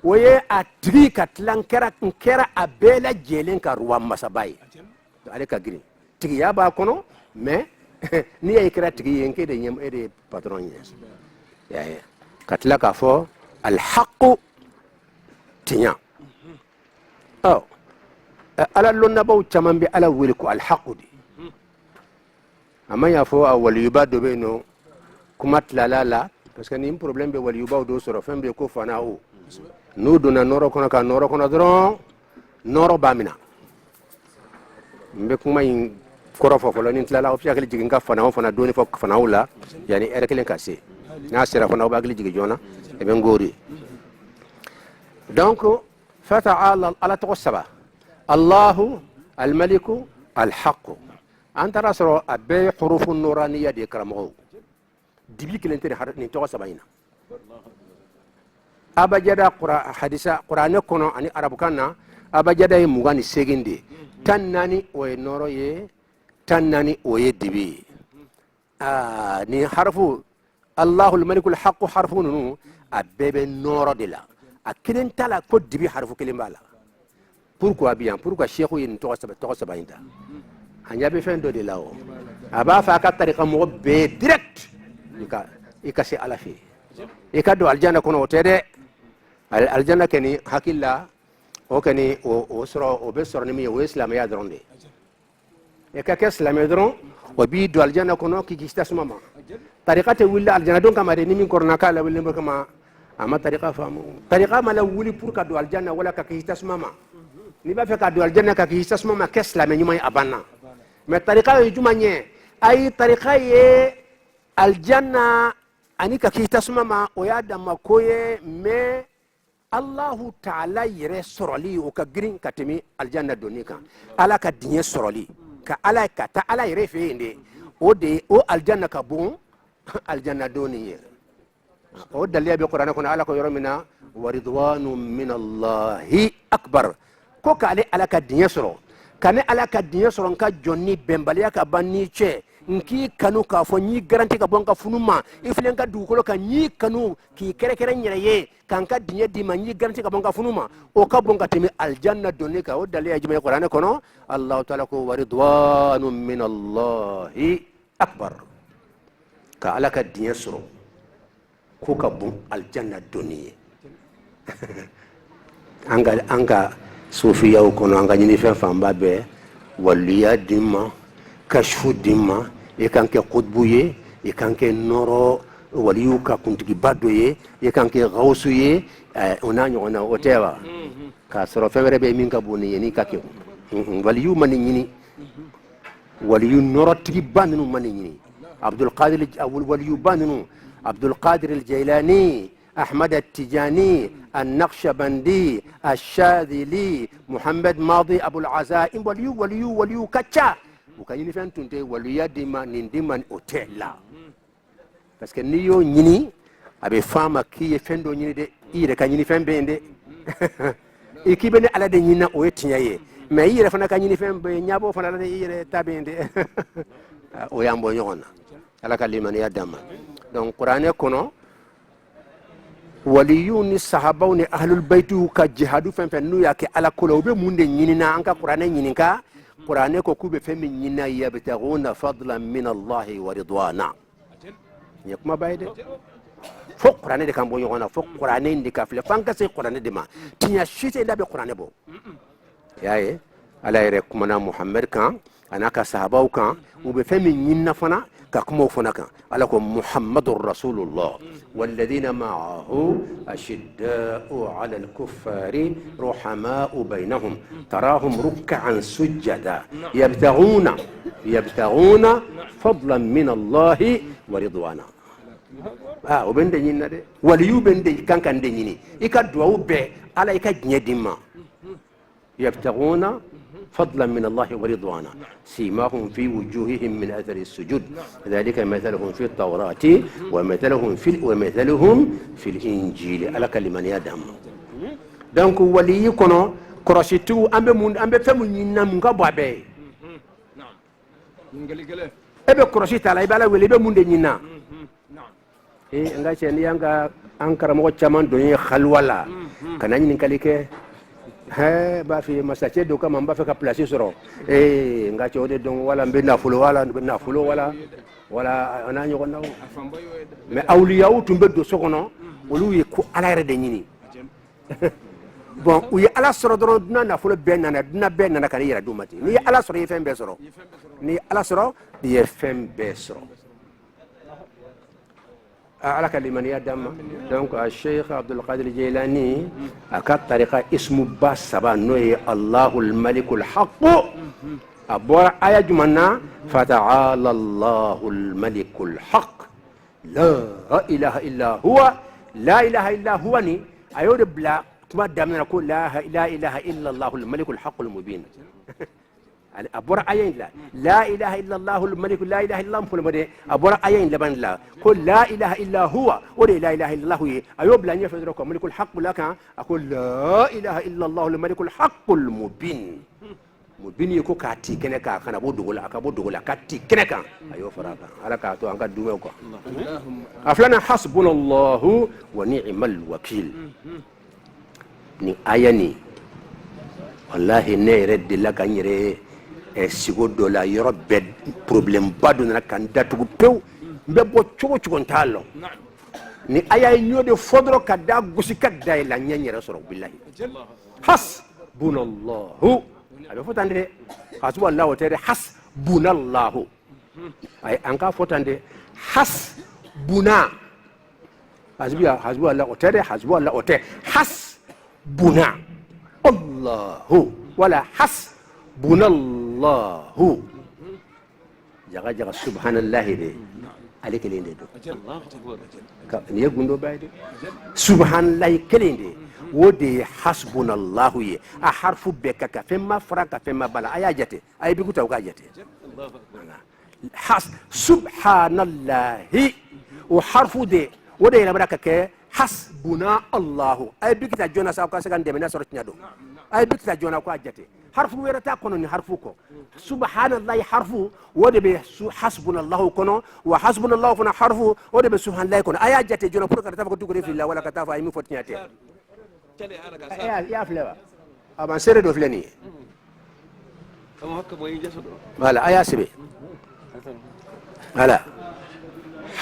S1: وي اتغي كتلان كرا ابيلا جيلين كروا مساباي عليك غريم تغي يا با كونو mais ni ay kratiki yenke de nyem ede patron yes ya ya katla ka fo al haqq tinya oh ala lonna baw chamambe ala weliku al haqq di ama ya fo awal yubado beno kumat la parce que ni problème be wal yubado soro fembe ko fana o no dona noro kono dron noro bamina mbe kuma koro fo lo nin tala opya kali jigin ka fana doni fo fana wala yani era kelen kase na sira fana ba kali jigi jona e ben gori donc fata'ala ala taqsaba allah الملك الحق أنت راسرو أبي حروف النورانية دي كرامو دبي كلنتي نتوى سبعين أبا جدا حديثة قرآن كنا أني عرب كنا أبا جدا يمغاني سجندي تناني وينورو يه تناني ويدبي ني حرفو الله الملك الحق حرفو نو أبي نورو دلا أكلن تلا كود دبي حرفو كلمة لا pourquoi bien pourquoi cheikhu yin to sabayinta hanya be fendo de lawo aba fa ka tariqa mo be direct ika se ala fi ikado aljanna kono tede aljanna keni hakilla o keni o soro o be soro ni mi o islam ya dronde e ka ke islam ya dron o bi do aljanna kono ki kista sumama tariqate willa aljanna don kama de ni min korna kala willa kama ama tariqa famu tariqa mala wuli pour ka do aljanna wala ka kista sumama ni ba fe ka do aljanna ka ki sasma ma kesla me nyuma abana me tariqa yuma nye ay tariqa ye aljanna ani ka ki sasma ma o ya da makoye me allah ta'ala yire soroli o ka green katemi aljanna donika ala ka dinye soroli ka ala ka ta ala yire fe inde o de o aljanna ka bon aljanna doniye o daliya bi qur'ana kuna ala ko yoromina waridwanun min allahi akbar ko kale ala ka dinya soro kane ala ka dinya soro ka jonni bembaliya ka banni che nki kanu ka fo ni garanti ka bonka funuma iflen ka dukolo ka ni kanu ki kere kere nyereye kan ka dinya di ma ni garanti ka bonka funuma o ka bonka temi aljanna donni ka o daliya jima qur'ana kono allah ta'ala ko waridwanun min allahi akbar ka ala ka dinya soro ko ka bon aljanna donni anga Sofiya kono anga nyini fe famba be waliya dimma kashfu dimma e kanke qutbuye e kanke noro waliyu ka kuntigi badoye e kanke gausuye onanyo ona otewa ka soro febere be min ka boni yeni kake waliyu mani nyini waliyu noro tigi bannu mani nyini abdul qadir waliyu bannu abdul qadir al jailani أحمد التجاني النقشبندي الشاذلي محمد ماضي أبو العزائم وليو كتشا وكان ينفع تنتهي وليا ديما ننديما أوتيلا بس كنيو نيني أبي فاما كي يفندو نيني دي إيه كان ينفع بيندي إكي بني على دي نينا أوتينيا ما إيه فنا كان ينفع بينيابو فنا على دي إيه تابيندي ويامبو يونا على كلمة يا دام دون قرآن كونو waliyuni sahabawni ahlul bayti ka jihadu fen nu yake ala kolo be munde nyinina anka qur'ane nyininka qur'ane ko kube femi nyina yabtaguna fadlan min allah wa ridwana yakuma bayde fo qur'ane de kambo yona fo qur'ane ndi kafle fanka se qur'ane de ma tinya shite ndabe qur'ane bo yaye ala yɛrɛ kumana muhammad kan ana ka sahabaw kan u bɛ fɛn min ɲinina fana ka kumaw fana kan ala ko muhammadur rasulullah والذين معه أشداء على الكفار رحماء بينهم تراهم ركعا سجدا يبتغون فضلا من الله ورضوانا وبين ديننا وليو بين دين كان ديني يكدوا به على يكجندما يبتغون فضلا من الله ورضوانا سيماهم في وجوههم من اثر السجود ذلك مثلهم في التوراة ومثلهم في الانجيل على كلمه يدهم دونك ولي كونو كروسيتو امبي فمو نينا مونغا بوابي نعم ebe korosita la ibala wele be munde nyina nga cheni yanga ankara mo chaman do ni khalwala kana nyini kalike ba fi masache do kama mba feka place soro nga chode don wala mbe na fulo wala ananyo ko naw me awliya tumbe do sokono wolu yi ko ala yare de nyini bon uyi ala soro do na fulo ben na kan yira do mati ni ala soro yefem be soro ni ala soro yefem be soro على كلمة يدم دونك الشيخ عبد القادر الجيلاني أكاد طريقة اسمه باس سبا نوي الله الملك الحق أبو آية جمعنا فتعالى الله الملك الحق لا إله إلا هو لا إله إلا هو ني أيود بلا ما دامنا نقول لا إله إلا الله الملك الحق المبين أبورا أيين لا إله إلا الله الملك لا إله إلا الله فلما أبورا أيين لبن لا كل لا إله إلا هو ولا لا إله إلا الله أيوب لا يفرق ملك الحق لك أقول لا إله إلا الله الملك الحق المبين مبين يكو كاتي كنكا كنا بودولا كاتي كنكا أيوب فراغا على كاتو أنك دوميوكا أفلنا حسبنا الله ونعم الوكيل ni ayani wallahi ne reddi la kanyere sigo do la yoro bed problem badu na kan datugu pew mbe bo chogo ntalo ni ayay nyode fodro kadda gusi kadda la nyanyere soro billahi hasbunallahu abe fotande hasbunallahu tere hasbunallahu ay anka fotande hasbuna hasbunallahu tere hasbunallahu tere hasbuna allahu wala hasbunallahu jaga subhanallah de alike lende do ni gundo bayde subhanallah kelende wodi hasbunallahu ye a harfu beka ka femma fraka femma bala ayajate ay bigu taw ka jate subhanallahi wa harfu de wodi ila baraka ke hasbuna allahu ay bikita jona sa ko sagan de mena soro nyado ay bikita jona ko ajate harfu werata kono ni harfu ko subhanallahi harfu wode be hasbunallahu kono wa hasbunallahu fana harfu wode be subhanallahi kono aya jate jona pour ka tafa ko dugure fillah wala ka tafa ay mi fotnyate ya flewa aban sere do fleni am hakka moy jasodo wala aya sibe wala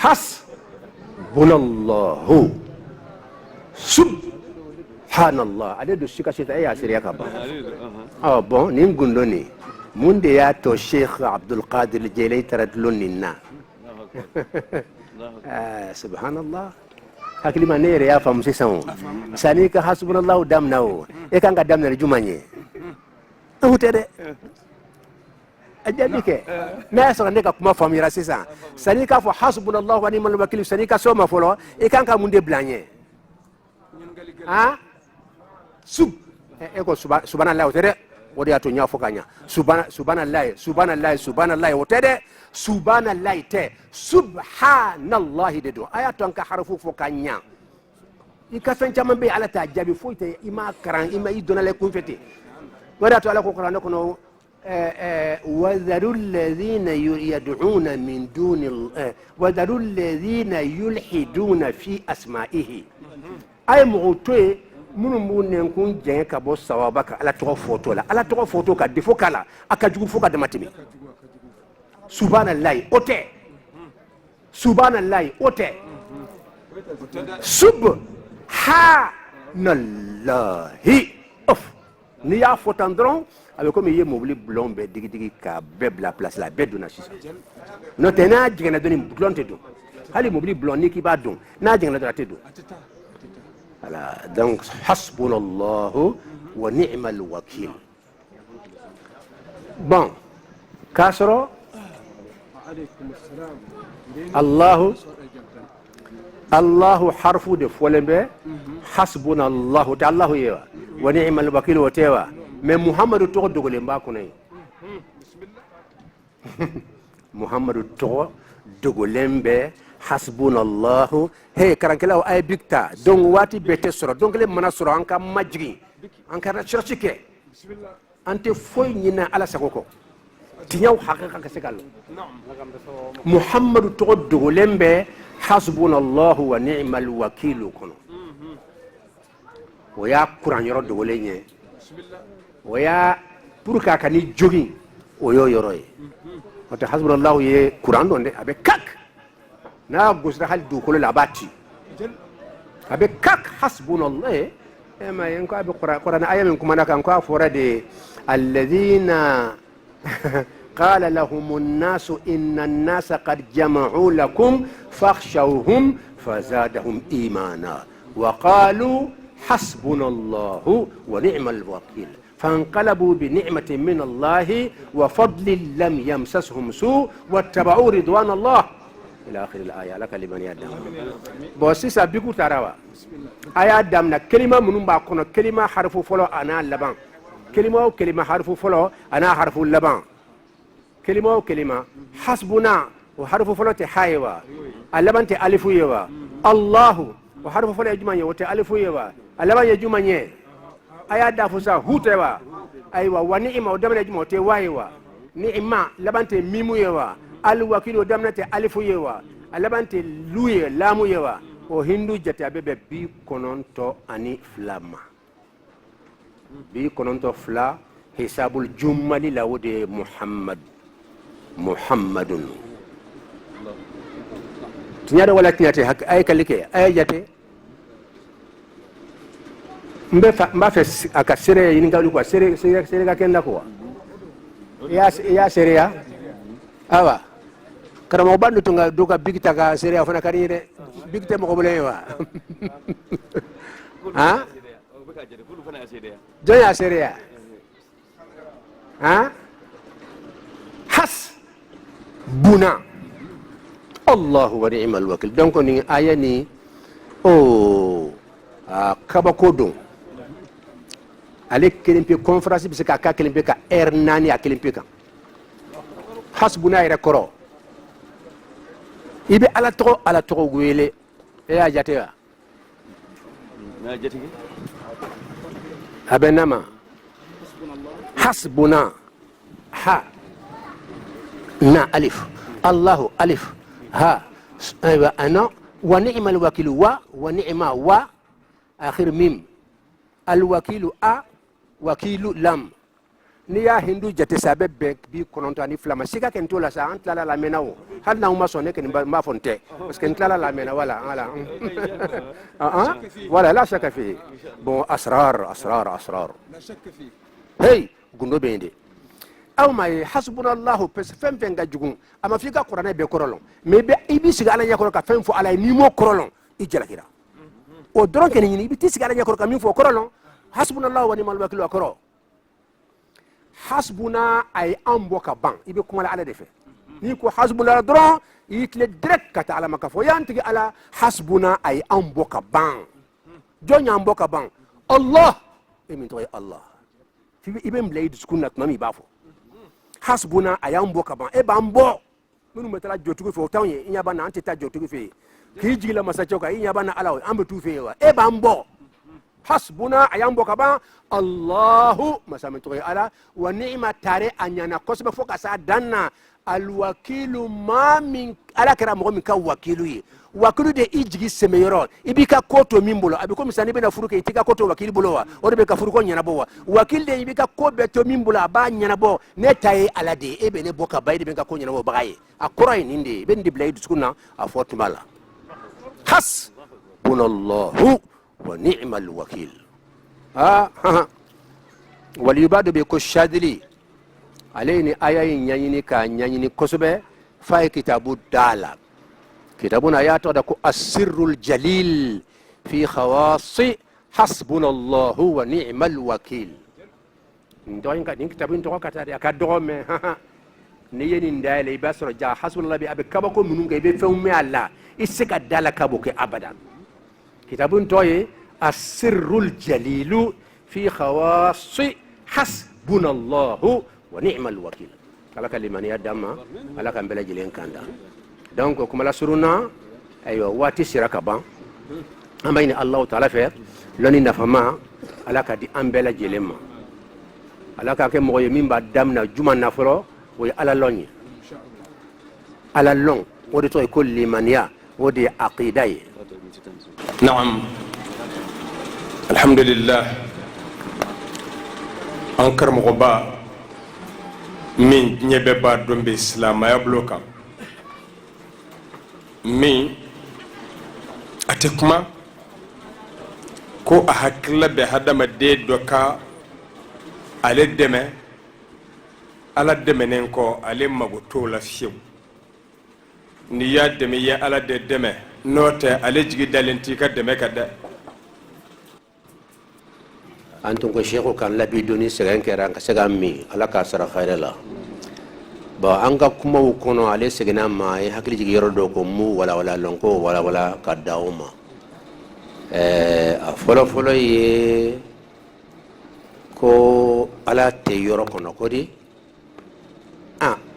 S1: hasbunallahu subhanallah ade do shika shita ya siriya ka ba bon nim gundoni munde ya to sheikh abdul qadir jilay taradluni na subhanallah hakili manere ya famu sisao sani ka hasbunallah damnao e kan ga damna jumanye utere ajabike na so ne ka kuma famira sisa sani ka fo hasbunallah wa ni'mal wakil sani ka soma folo e kan ka munde blanye eko subhanallah otere wodi ato nya fokanya subhanallah otere subhanallah te subhanallah dedo ayato anka harfu fokanya ikafen chama be ala tajabi foite ima karan ima idona le kunfete wadi ato ala ko qur'an ko no وذروا الذين يدعون من دون وذروا الذين يلحدون في اسمائه ay motoe munu munne kun jeng ka bo sawabaka ala to photo ka defo kala aka jugu foka de matimi subhanallahi ote subhanallahi ote subhanallahi of n'i y'a fɔ tan dɔrɔn a bɛ komi i ye mobili bulon bɛɛ digi ka bɛɛ bila place la a bɛɛ donna sisan n'o tɛ n'a jiginna dɔrɔn bulon tɛ don hali mobili bulon n'i k'i b'a don n'a jiginna dɔrɔn a tɛ don voilà donc hasbunallahu wa ni'mal wakil bon k'a sɔrɔ Allahu harfu de fɔlen bɛ hasbunallahu tɛ Allahu ye wa ni'mal wakil o tɛ wa mais Muhamadu tɔgɔ dogolen b'a kɔnɔ yen Muhamadu tɔgɔ dogolen bɛ hasbunallahu hey karankɛlaw a ye big ta donc waati bɛɛ tɛ sɔrɔ donc kelen mana sɔrɔ an ka majigin an ka recherche kɛ an tɛ foyi ɲini Ala sago kɔ tiɲɛw hakika ka se ka lɔ Muhamadu tɔgɔ dogolen bɛ hasbunallahu wa ni'mal wakil kɔnɔ o y'a kuran yɔrɔ dogolen ye o y'a pour que a ka ni jogin o y'o yɔrɔ ye o tɛ hasbunallahu ye kuran dɔn dɛ a bɛ kak n'a gosira hali dugukolo la a b'a ci a bɛ kak hasbunallahu ma ye n ko a bɛ kuran aya min kumana kan ko a fɔra de alladhina قال لهم الناس إن الناس قد جمعوا لكم فاخشوهم فزادهم إيمانا وقالوا حسبنا الله ونعم الوكيل فانقلبوا بنعمة من الله وفضل لم يمسسهم سوء واتبعوا رضوان الله إلى آخر الآية لك لمن يدعم بوسيسا بيكو تراوا آية دامنا كلمة من باكونا كلمة حرف فلو أنا لبان كلمة وكلمة حرف فلو أنا حرف لبان كلمة وكلمة حسبنا وحرف فلو تحايوا اللبان تألف يوا الله وحرف فلو يجمع يوا تألف يوا اللبان يجمع يه آية دافوسا هو توا أيوا ونعمة ودمنا يجمع توايوا نعمة لبان تميمو يوا الوكيل ودمنا تألف يوا اللبان تلوي لامو يوا وهندو جتابي بي كونونتو أني فلاما بي كونونتو فلا حساب الجمل لود محمد تنيا ولا تنيا هك أي كلكة أي جتة ما في أكسره ينقالوا كوا سيرة كأننا كوا يا سيرة أوا كرام أبان تونغا دوكا بيكتا كا سيرة فنا كاريره بيكتا مقبلين وا ها جاي سيرة ها حس بنا الله ونعم الوكيل donc ni aya ni kabako ale kelimpe conférence bi se ka kelimpe ka nani a kelimpe kan hasbuna ira koro ibe ala to wele ya jate wa na jate abenama hasbuna ha na alif الله ألف ها أيوة أنا ونعم الوكيل ونعم آخر ميم الوكيل وكيل لم نيا هندو جت سبب بي كونتاني فلما سيكا كنتو لا سان تلا لا مناو هل ناو ما سوني كن ما فونتي بس كن تلا لا منا ولا ولا لا شك فيه بون أسرار لا شك فيه هي غندو بيندي aw may hasbunallahu pes fem ga jugun ama fi ka qur'ana be korolon me be ibi siga ala nyakoro ka fem fo ala ni mo korolon i jalakira o doron ken ni ibi siga ala nyakoro ka min fo korolon hasbunallahu wa ni'mal wakil wa koro hasbuna ay ambo ka ban ibi kuma ala defe ni ko hasbuna doron itle direct ka ta ala maka fo yanti ala hasbuna ay ambo ka ban jonya ambo ka ban allah emin to allah fi ibe mlay diskunna mami bafo hasbuna ayambo kaban e bambo minu metala jotugo fo tawye inya bana ante ta jotugo fe ki jigila masacho ka inya bana alaw ambe tu fe wa e bambo hasbuna ayambo kaban allah masamento ala wa ni'ma tare anyana kosbe fo ka sa danna alwakilu ma min ala kara mo min ka wakilu yi wakilu de ijigi semeyoro ibika koto mimbolo abiko misani bena furuke itika koto wakili bolowa orbe ka furuko nyana bowa wakil de ibika ko beto mimbolo aba nyana bo ne taye alade ebe ne boka bayde ben ka ko nyana bo bagaye akora ninde ben di blade skuna afortumala has bunallahu wa ni'mal wakil waliyubadu be ko shadili alayni ayayi nyanyini ka nyanyini kosobe fay kitabu dala kitabuna ya to da ko asirrul jalil fi khawasi hasbunallahu wa ni'mal wakil ndoyin ka din kitabun to kata da ka do me ni yeni ndale basro ja hasbunallahu bi abkabako munun ga be fewmi alla isika dala kabo ke abadan kitabun to ye asirrul jalilu fi khawasi hasbunallahu wa ni'mal wakil kala kalimani ya dama ala kan bela jilen kanda donc kuma la suruna ayo wati siraka ban amayni allah ta'ala fe loni nafama ala ka di ambela jilema ala ka ke mo yemin ba damna juma nafro wo ala lonye ala long wodi to ko limaniya wodi aqidai
S2: na'am alhamdulillah an karmo ba min nyebe ba dombe islam ya bloka min ate kuma ko a hakilla be hadama de doka ale deme ala deme nen ko ale magoto la fiu ni ya deme ya ala de deme note ale jigi dalenti ka deme ka da
S1: antum ko shekhu kan labi doni segen kera ka segami ala ka sara khairala ba anga kuma kono ale segena ma e hakli jigi yorodo ko mu wala lonko wala ka dauma a folo ye ko ala te yoro kono ko di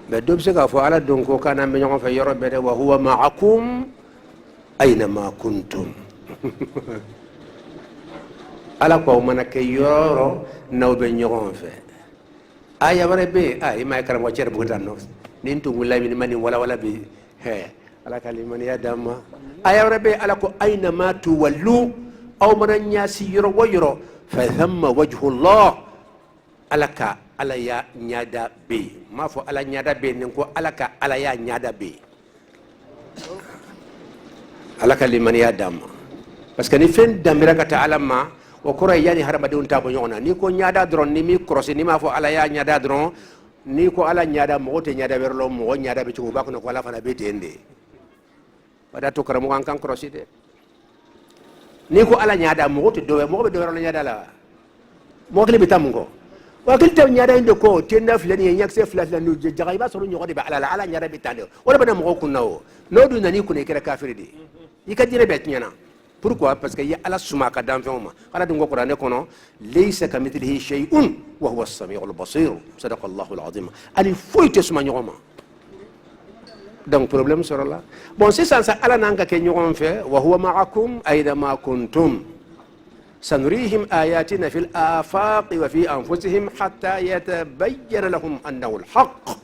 S1: be dob se ka fo ala don ko kana me nyon fa yoro be de wa huwa ma'akum aina ma kuntum ala ko manake yoro nawbe nyon fa aya bare be ay may karam waccer bu tan no nin to ngulay min mani wala bi he ala kalimani ya dama aya bare be ala ko aina ma tuwallu aw man nyasi yoro wayro fa thamma wajhu allah alaka ala ya nyada be ma fo ala nyada be nin ko alaka ala ya nyada be ala kalimani ya dama parce que ni fen damira ka ta'ala ma o koro yani harama de unta bo nyona ni ko nyaada dron ni mi cross ni ma fo ala ya nyaada dron ni ko ala nyaada mo te nyaada berlo mo nyaada be ci ba ko no wala fana be tende wada to karamu kan cross de ni ko ala nyaada mo te do mo be do berlo nyaada la mo kle bitam ngo wa kle te nyaada inde ko tenda fulani yak se fulani no jaga ba so nyoko de ba ala nyaada be tande wala bana mo ko nawo no du nani ko ne kera kafiri de yikadire be tnyana. Pourquoi? Parce qu'il y a Allah sumaka d'enfant. Allah dungo Qur'an kono laysa kamithlihi shay'un wa huwa as-sami'ul basir. Sadaqallahu al-azim. Ali foite suma nyoma. Donc problème sur là. Bon c'est ça Allah nanga ke nyoma fait wa huwa ma'akum aina ma kuntum. Sanurihim ayatina fil afaq wa fi anfusihim hatta yatabayyana lahum annahu al-haqq.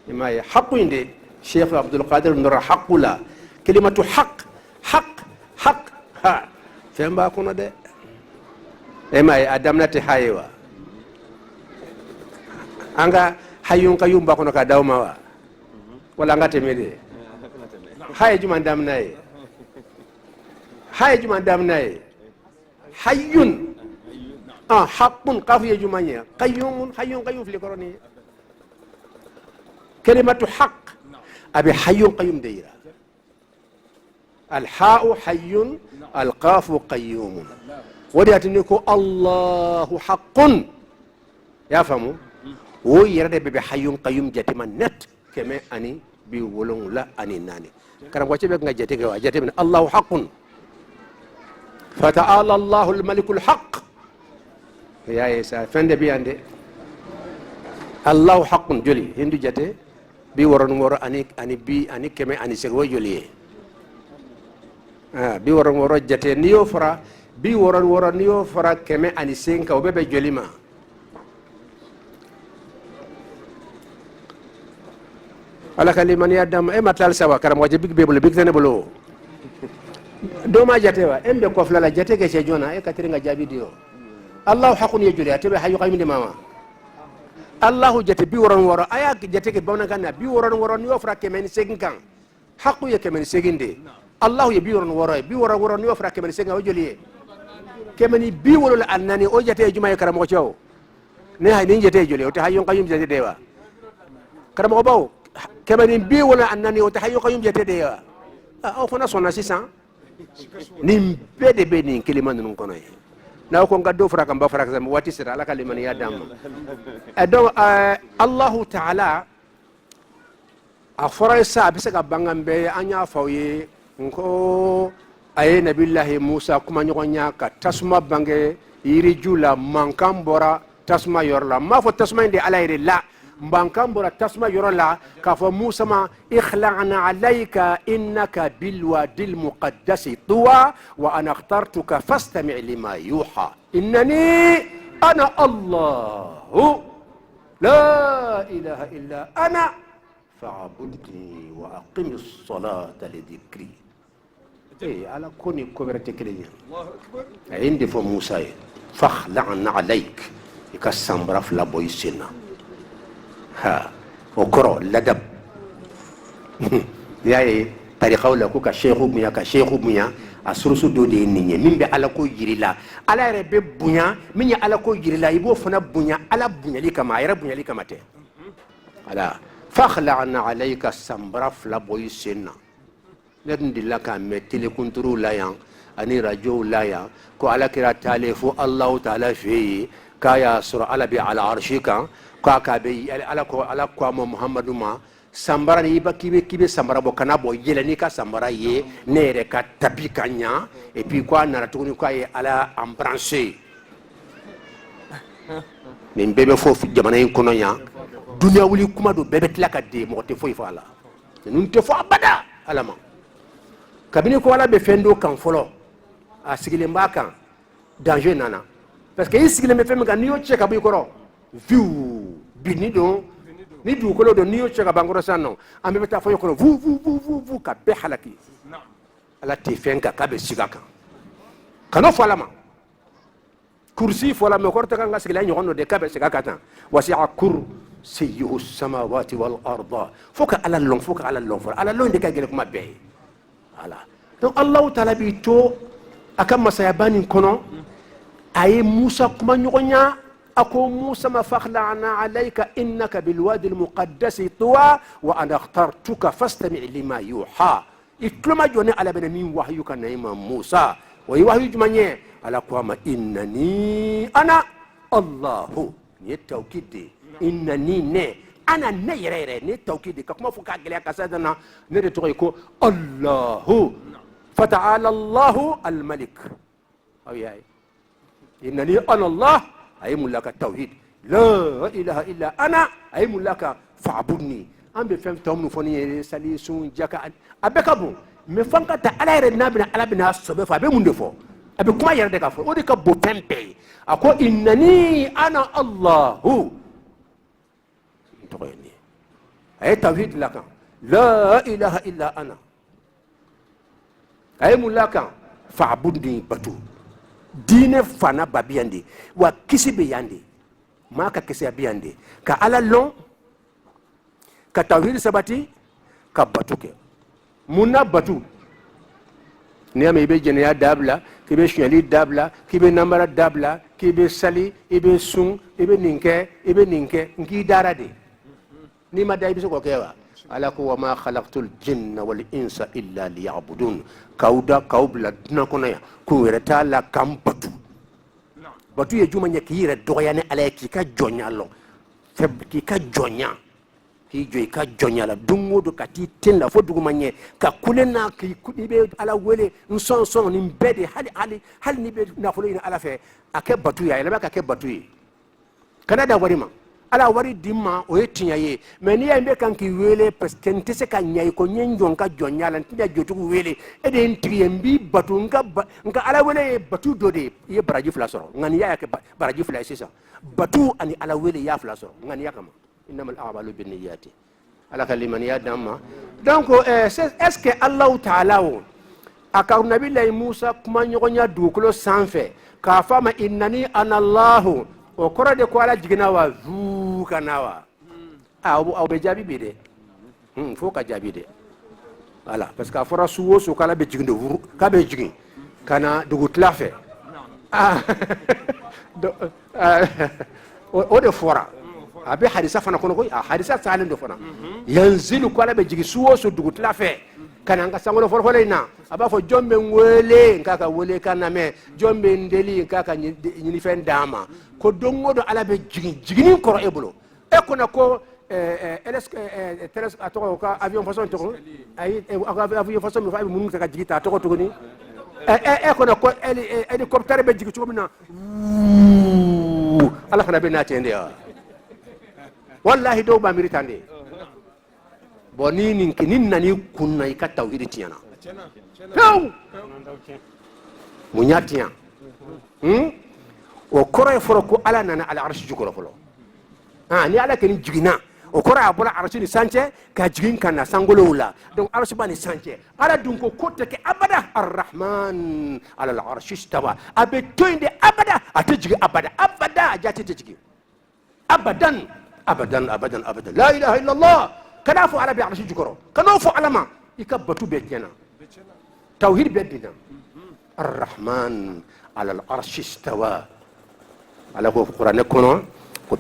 S1: Ma yahqqu inde Sheikh Abdul Qadir nur haqqula. Kalimatu haqq haqq ha femba kono de emay adamnati haywa anga hayun kayum ba kono ka dawma wa wala ngate mede hay juma damnay hayyun haqqun qafiya jumanya qayyum fili koroni kalimatu haqq abi hayyun qayyum deira الحاء حي القاف قيوم ودياتنيكو الله حق يا فهموا هو يرد بحي قيوم جاتما نت كما اني بيولون لا اني ناني كان واتي بك جاتي من الله حق فتعالى الله الملك الحق يا يسا فند بي اندي الله حق جولي هندو جاتي بي ورون ور اني بي اني كما اني سغو جولي bi woron woro jate niyo fara bi woron woro niyo fara keme ani senka obebe jolima ala kalimani adam e matal sawa karam waje big bebul big tane bolo do ma jate wa embe ko flala jate ke jona e katringa jabi dio allah haqun yajuli atebe hayu qayminde mama allah jate bi woron woro aya jate ke bawna ganna bi woron woro niyo fara keme ni senkan haqu ye keme ni seginde الله يبيورن وراي بيورن يوفر كمن سيغا وجوليه كمن بيولو انني او جاتي جمعه كرام وچو ne hay ni jete jole o ta hayyun qayyum jete dewa karamo bawo kemani bi wala annani o ta hayyun qayyum jete dewa o fona sonna sisan nim bede be ni kelima nun kono e na ko ngaddo fraka mba fraka sam wati sira ala kalima ni adam e donc Allah ta'ala a fora sa bisa ga bangambe anya fawye nko aye nabillahi Musa kuma nyonya ka tasma bange yiri jula mankam bora tasma yorla ma fo tasma inde ala yiri la mankam bora tasma yorla ka fo Musa ma ikhla'na alayka innaka bilwadil muqaddas tuwa wa ana akhtartuka fastami' lima yuha innani ana Allah la ilaha illa ana fa'budni wa aqimis salata li dhikri على كوني كبرت كليا عندي في موسى فخلعنا عليك يكسم برف لا بويسنا ها وكرو لدب ياي طريقه ولا كوكا شيخ ميا اسرسو دودي نيني من بي على كو يريلا على ربي بونيا من على كو يريلا يبو فنا بونيا على بونيا لي كما يرى بونيا لي كما تي على فخلعنا عليك السمبرف لا بويسنا ledin dilla ka me tele kunturu la yan ani radio la yan ko ala kira talifu Allah ta'ala fi kaya sura ala bi ala arshika ka be ala ko Muhammadu ma sambara ni ba kibe sambara bo kana bo yele ni ka sambara ye ne re ka tapi kanya et puis quoi na ratuni ko ye ala embrancher min bebe fofu jamana yin kono ya dunya wuli kuma do bebe tlaka de mo te foy fala nun te fo abada alama kabini ko wala be fendo kan folo a sigile mbaka danger nana parce que isigile me femme kan niyo cheka bu koro viu binido ni du ko do niyo cheka bangoro sanno ambe beta fo yokoro vu ka be halaki ala te fenka ka be sigaka kano fala ma kursi fola me korta kan sigile nyono de ka be sigaka tan wasi'a kursiyuhu samawati wal arda foka ala long ala long de ka gele kuma be ala donc Allah ta'ala bi to akam masayabani kono ay Musa kuma nyonya ako Musa ma fakhla'na alayka innaka bilwadi almuqaddas tuwa wa ana akhtartuka fastami' lima yuha itluma jone ala bena min wahyu kana imam Musa wa wahyu jumanye ala kwama innani ana Allah ni tawkidi innani ne ana ne yere ne tawkidi ka kuma fuka gele ka sadana ne de to ko Allahu fata'ala Allahu al-malik aw yaay innani ana Allah ay mulaka tawhid la ilaha illa ana ay mulaka fa'budni ambe fem tamnu foni sali sun jaka abeka bu me fanka ta ala yere nabina ala bina sobe fa be munde fo abe kuma yere de ka fo o de ka bo tempe ako innani ana Allahu ay tawhid laka la ilaha illa ana ay mulaka fa'budni batu dine fana babiyande wa kisibe yande maka kisi abiyande ka ala lon ka tawhid sabati ka batuke munna batu ne ame be jenya dabla kibe shali dabla kibe namara dabla kibe sali ibe sun ibe ninke ngi darade ni ma dai biso ko kewa ala ko wa ma khalaqtul jinna wal insa illa liya'budun kaubla duna kono ya ko reta la kampatu batu ye juma nyaki yire doya ne ala ki ka jonya lo feb ki ka jonya ki joy ka jonya la dungo do kati tinla fo duguma nye ka kulena ki kudibe ala wele nson ni mbede hali ni be na folo ina ala fe ake batu ya ila ka ke batu yi kanada warima ala wari dimma o yetinya ye mais ni yambe kan ki wele parce que ntese ka nyai ko nyenjon ka jonya lan tinja jotu wele e de ntriyembi batu nka ala wele batu dode ye baraji fla soro ngani ya ke baraji fla sisa batu ani ala wele ya fla soro ngani ya kama innamal a'malu binniyati ala kalimani ya damma donc est-ce que Allah ta'ala o aka nabillahi Musa kuma nyonya dukulo sanfe ka fama innani ana Allah o kora de ko ala jigina wa zu kanawa aw be jabi be de fo ka jabi de voilà parce que afora suwo so kala be jiginde wuru ka be jigin kana dugu tlafe o de fora abe hadisa fana kono ko hadisa salen do fana yanzilu ko ala be jigi suwo so dugutla fe kana nga sangolo for holena aba fo jombe ngwele nkaka wole kana me jombe ndeli nkaka nyini fen dama ko dongodo ala be jigi ni koro ebulo e kono ko teles atoko ka avion façon to ay avion façon mi fa mun ka jigi ta to ko ni kono ko hélicoptère be jigi chomina ala fana be natende wallahi do ba miritande boni nin nani kunna i ka tawhid tiana taw munya tian o kore foro ko ala nana ala arsh jukoro folo ni ala ken jigina o kore abola arsh ni sanche ka jigin kana sangolo wala donc arsh bani sanche ala dun ko kotte ke abada arrahman ala al arsh istawa abe toinde abada ate jigi abada jati te jigi abadan la ilaha illallah kana fo ala bi arsh jukoro kana fo alama ikabatu be jena توحيد بدنا الرحمن على العرش استوى على القرآن كنا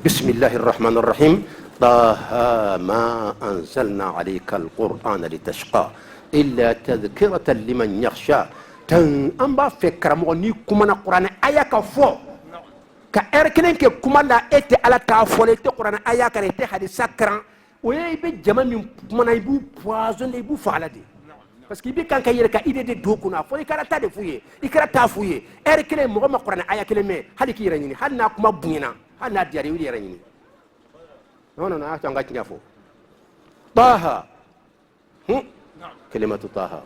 S1: بسم الله الرحمن الرحيم طه ما أنزلنا عليك القرآن لتشقى إلا تذكرة لمن يخشى أمبا فكرة مغني كمانا قرآن آية كفو كأركنين كمانا إتي على كافو لتي قرآن آية كريتي حدي سكران ويبي جمال من كمانا يبو بوازن يبو فعلا parce que bi kan ka yere ka ide de dokuna fo ikara ta de fuye ikara ta fuye kele mo ma qur'an aya kele me hali ki yere hal na kuma bunyina hal na diari wi yere ni non a tanga tinga fo taha kalimatu taha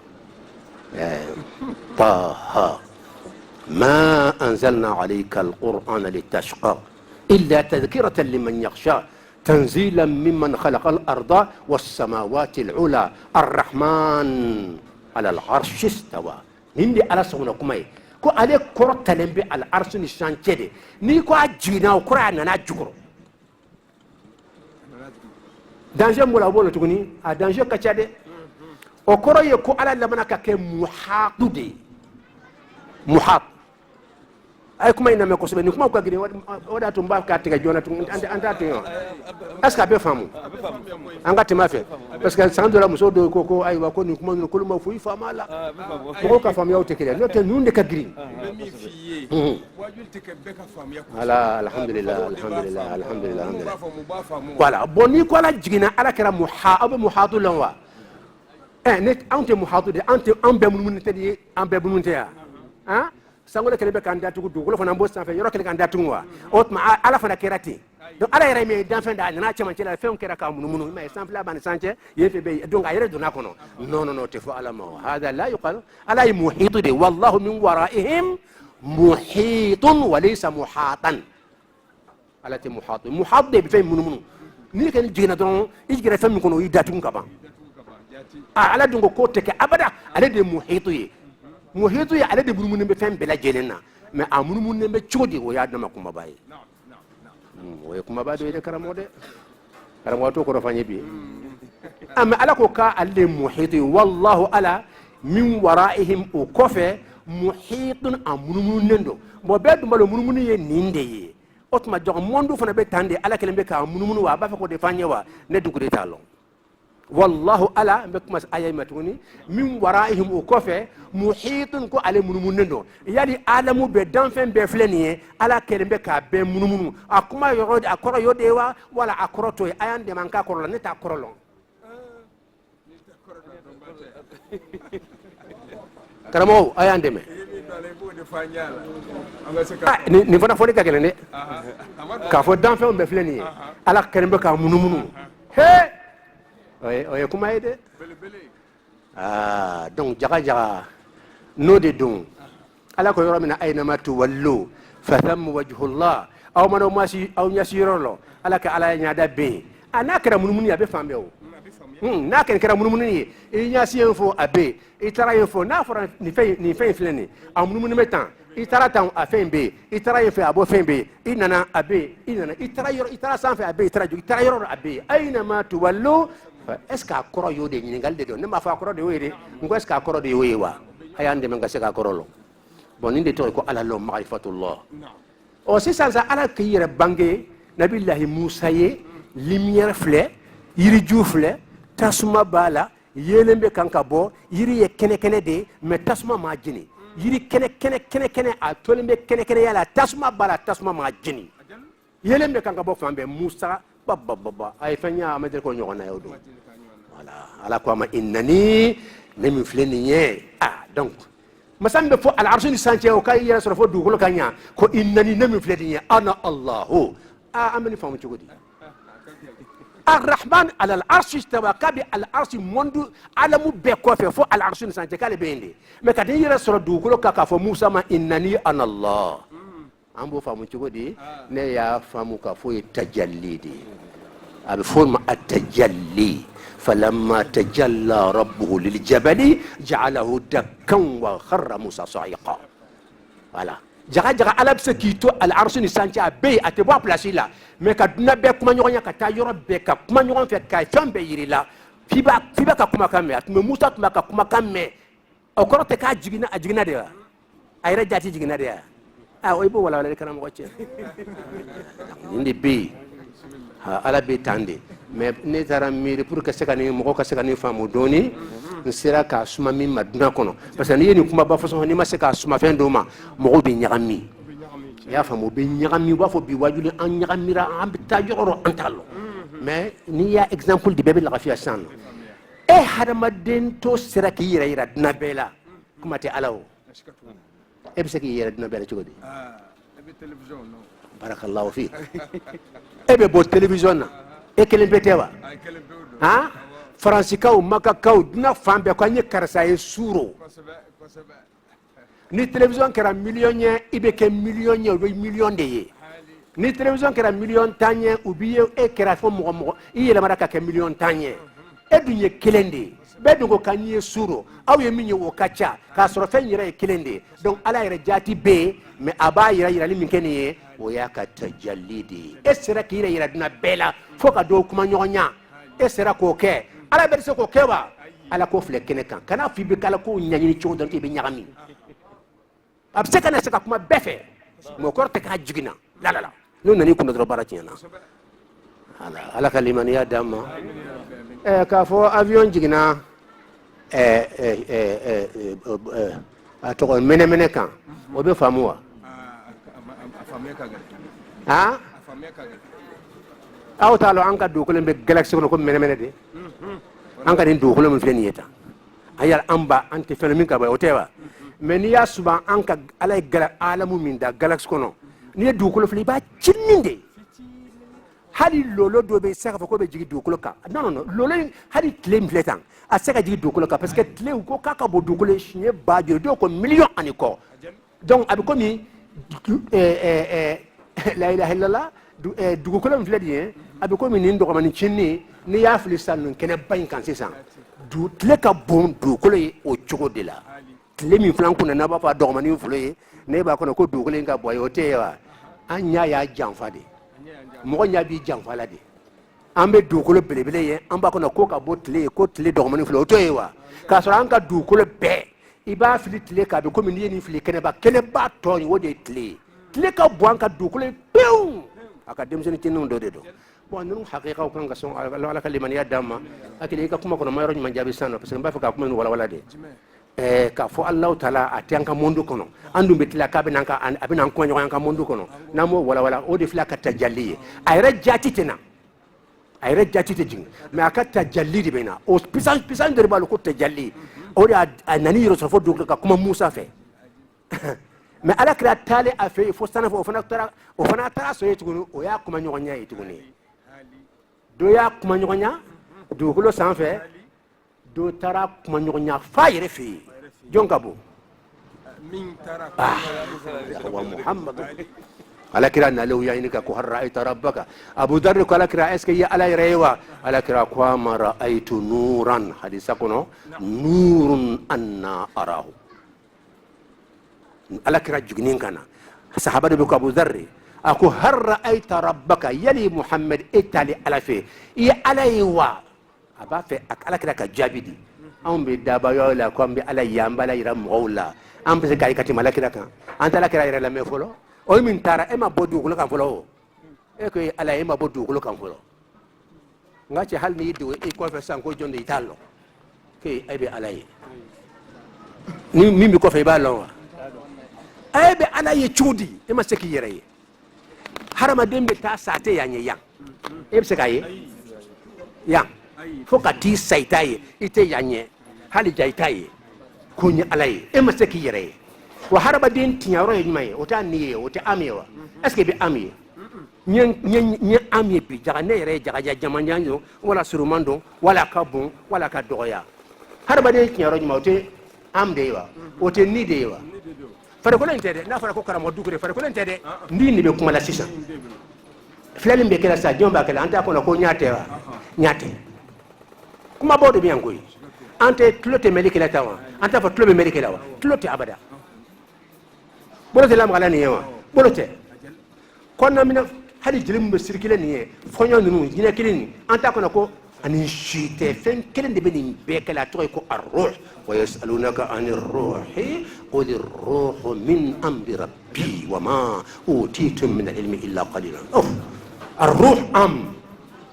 S1: taha ما أنزلنا عليك القرآن لتشقى إلا تذكرة لمن يخشى تنزيلا ممن خلق الأرض والسماوات العلى الرحمن على العرش استوى نندي على سونا كماي كو عليه كرة تلمبي على العرش نشان كده نيكو أجينا وكرة أنا جكرو دانجر مولا بولو تقولي دانجر كشده وكرة يكو على لمنا كك محاط دي محاط ay kuma ina me ko sebe ni kuma ko gidi wada to mba ka tiga jona to anta to est-ce que be famu anga tima fe parce que sans de la muso do ko ay wa ko ni kuma ko ma fu fama la ko ka fam yaw te kire no te nunde ka giri mi fiye wajul te ke be ka fam ya ko ala alhamdulillah voilà bon ni ko la jigina ala kara muhatu lanwa net ante muhatu de ante ambe mun te di ambe mun te ya hein sangole kele be kanda tugu du wala fana mbo sanfe yoro kele kanda tungwa otma ala fana kerati donc ala yere me dan fenda na chama cela fe on kera ka munu mais sanfe la ban sanche yefe be donc ayere do nakono non te fo ala ma hada la yuqal ala muhit de wallahu min waraihim muhitun wa laysa muhatan ala te muhat de be fe munu ni ken jigina don ijgira fe mi kono yi datun kaba ala dungo ko teke abada ala de muhitu yi muhitu ya ale de burumune be fem bela jelena mais amurumune be chodi o ya dama kuma bayi o ya kuma ba do de karamo to ko fanye bi amma ala ko ka alle muhitu wallahu ala min waraihim o kofe muhitun amurumune ndo mo be dum balo murumune ye ninde ye otuma jogo mondo fana be tande ala kelembe ka amurumune wa ba fa ko de fanye wa ne dugu de talon والله ألا بكم أي متوني من ورائهم وكفى محيط كو على منمنندو يعني عالم بدان فين بفلنيه على كلمة كابين منمنو أكما يرود أكرا يوديوا ولا أكرا توي أيان دمان كاكرا نتا أكرا لون كرامو أيان دمان ni fana foni ka kelene ka fo dan fين befleniye على كلمة كا منمنو he oye kuma ide donc jaga no de dum ala ko yoro mina ayna matu wallu fa tham wajhullah aw mano masi aw nyasirolo ala ka ala nyaada be ana kera munumuni abe fambe o na ken kera munumuni e nyasi info abe itara info na fora ni fe fleni am munumuni metan itara tan afembe itara yefe abo fembe inana abe inana itara sanfe abe itara yoro abe ayna matu wallu est ce que akoro yo de nyingal de don ne ma fa akoro de wede ngo est ce que akoro de wewa ayande men gase ka akoro lo bon inde to ko ala lo ma'rifatullah o si sansa ala kiyere bange nabillahi musa ye lumière filɛ yiriju filɛ tasuma b'a la yelen bɛ kan ka bɔ yiri ye kɛnɛkɛnɛ de ye mais tasuma m'a jeni yiri kɛnɛ a tolen bɛ kɛnɛkɛnɛya la tasuma b'a la tasuma m'a jeni yelen bɛ kan ka bɔ fan bɛɛ musa bababa a ye fɛn ye a ma deli k'o ɲɔgɔn na ye o don voilà ala ko a ma innani ne min filɛ nin ye donc masa min bɛ fɔ al-arshi ni sanfɛ o ka yɛrɛ sɔrɔ fo dugukolo ka ɲa ko innani ne min filɛ nin ye ana allahu an bɛ nin faamu cogo di الرحمن على العرش استوى كابي العرش منذ عالم بكوفه فو العرش نسانجي كالي بيندي ما كان يرسل دوكلو كاكا فو موسى ما انني انا الله امبو فامو تشغو دي ني يا فامو كافو تجلي دي ابي فورم التجلي فلما تجلى ربه للجبل جعله دكا وخر موسى صعيقا voilà jaga alab se kito al-arsh ni santi abe ate bo place là mais ka duna be kuma nyonya ka ta yoro be ka kuma nyonya fe ka fambe yiri la fiba ka kuma kamme atme musa kuma ka kuma kamme o korote ka jigina de ayra jati jigina de o ibo wala karam ko ce indi be ala be tande mais ne tara miri pour que sekani mo ko sekani famu doni sera ka suma min maduna kono parce que ni ni kuma ba façon ni ma se ka suma fen do ma mo bi nyagami ya famu bi nyagami ba fo bi wajuli an nyagamira an bi ta yoro an talo mais ni ya exemple di bebe la rafiya san e hadama den to sera ki yira dina bela kuma te alawo e bi se ki yira dina bela ci godi
S2: e bi television no
S1: barakallahu fi e be bo television na e kelen betewa ha Fransikaw makakaw dina fambe ko anye karsa e suro ni télévision kera millionnaire ibe ke millionnaire ou million de ye ni télévision kera million tanye ou biye e kera fo mo yele maraka ke million tanye e dunye kelende be dungo kanye suro aw ye minye wo kacha ka soro fe nyira e kelende donc ala yere jati be mais aba yira limin keniye o ya ka tajallidi e sera ki yira dina bela fo ka do kuma nyonya e sera ko ke ala be se ko kewa ala ko fle kene kan kana fi be kala ko nyanyini cho don te be nyagami ab se kana se ka kuma befe mo korte ka jigina la non nani kuno dro baratina ala kalimani ya dama ka fo avion jigina to ko mene kan o be famuwa ha aw talo anka do ko lembe galaxy ko mene de anka den do ko lembe flen yeta ayal amba anti phénomène ka ba o tewa mais ni ya suba anka alay gala alamu min da galaxy kono ni do ko fli ba cinninde hali lolo do be saka ko be jigi do ko ka non lolo hali claim fletan a saka jigi do ko ka parce que tle ko kaka bo do ko le chine ba do ko million aniko donc abi komi la ilaha illallah dugukolo min filɛ nin ye a bɛ komi nin dɔgɔmanin cinni n'i y'a fili sisan nin kɛnɛ ba in kan sisan tile ka bon dugukolo ye o cogo de la tile min fana kunna n'a b'a fɔ a dɔgɔmanin folo ye ne b'a kɔnɔ ko dugukolo in ka bɔ ye o tɛ ye wa an ɲa y'a janfa de mɔgɔ ɲa b'i janfa la de an bɛ dugukolo belebele ye an b'a kɔnɔ ko ka bɔ tile ye ko tile dɔgɔmanin folo o t'o ye wa k'a sɔrɔ an ka dugukolo bɛɛ i b'a fili tile kan a bɛ komi n'i ye nin fili kɛnɛba tɔ ye o de ye tile ye tile ka bɔ an ka dugukolo ye pewu aka demseni tinno do de do bon non haqiqa ko nga son ala kalimani ya damma akili ka kuma kono mayro nyuma jabi sanno parce que mba fa kuma wala de ka fo allah taala atanka mondo kono andu betila ka benanka abina ko nyoy anka mondo kono namo wala o de flaka tajalli ayra jati tena ayra jati te jing mais aka tajalli de bena o pisan de balu ko tajalli o da nani ro so fo do ka kuma musa fe mais ala kira tale a fe fo sana fo fana tara so yetugunu o ya kuma nyonya yetuguni do ya kuma nyonya do kulo sanfɛ do tara kuma nyonya fa yere fe jonka bo min tara wa muhammad ala kira na lew yayinika ko har ra'ayta rabbaka abu dharr ko ala kira eske ya ala rewa ala kira ko ma ra'aytu nuran hadisa kono nurun anna arahu ala kira jugnin kana sahaba de ko abu dharr ako har ra'ayta rabbaka yali muhammad itali ala fe ya alaywa aba fe ala kira ka jabidi an be daba yo la ko be ala yamba la ira mawla an be kay kati malakira kan an tala kira ira la me folo o min tara e ma bodu ko kan folo e ko ala e ma bo dugolo kan folo ngache hal ni do e ko fa san ko jonde italo ke ay be ala ye ni mimi ko fa ba lawa ay be ala ye chudi e ma seki yere ye harama dembe ta sate yanye yang e be sekaye yang fo ka ti saitaye ite yanye hali jaitaye kunya ala ye e ma seki yere ye wa haraba din tinyaro ye nyuma ye o ta niye o ta amewa est ce que be amiye nye amye bi jaga ne yere jaga jamanjanyo wala surumando wala kabon wala ka doya haraba din tinyaro nyuma o te amde wa o te ni de wa fare ko lentede na fare ko karamo dugure fare ko lentede ndi ni be kuma la sisa flalim be kala sa jomba kala anta ko ko nyate wa nyate kuma bodo bi yangoyi ante tlote melikela tawa anta fa tlobe melikela wa tlote abada bolote lam gala ni yawa bolote konna mina hadi jilim be sirkile ni fonyo nunu dina kilini anta ko ani shite fen kelen de beni be kala to ko ar-ruh wa yasalunaka anir ruhi qul ar-ruhu min amri rabbi wa ma utitum min al-ilmi illa qalilan ar-ruh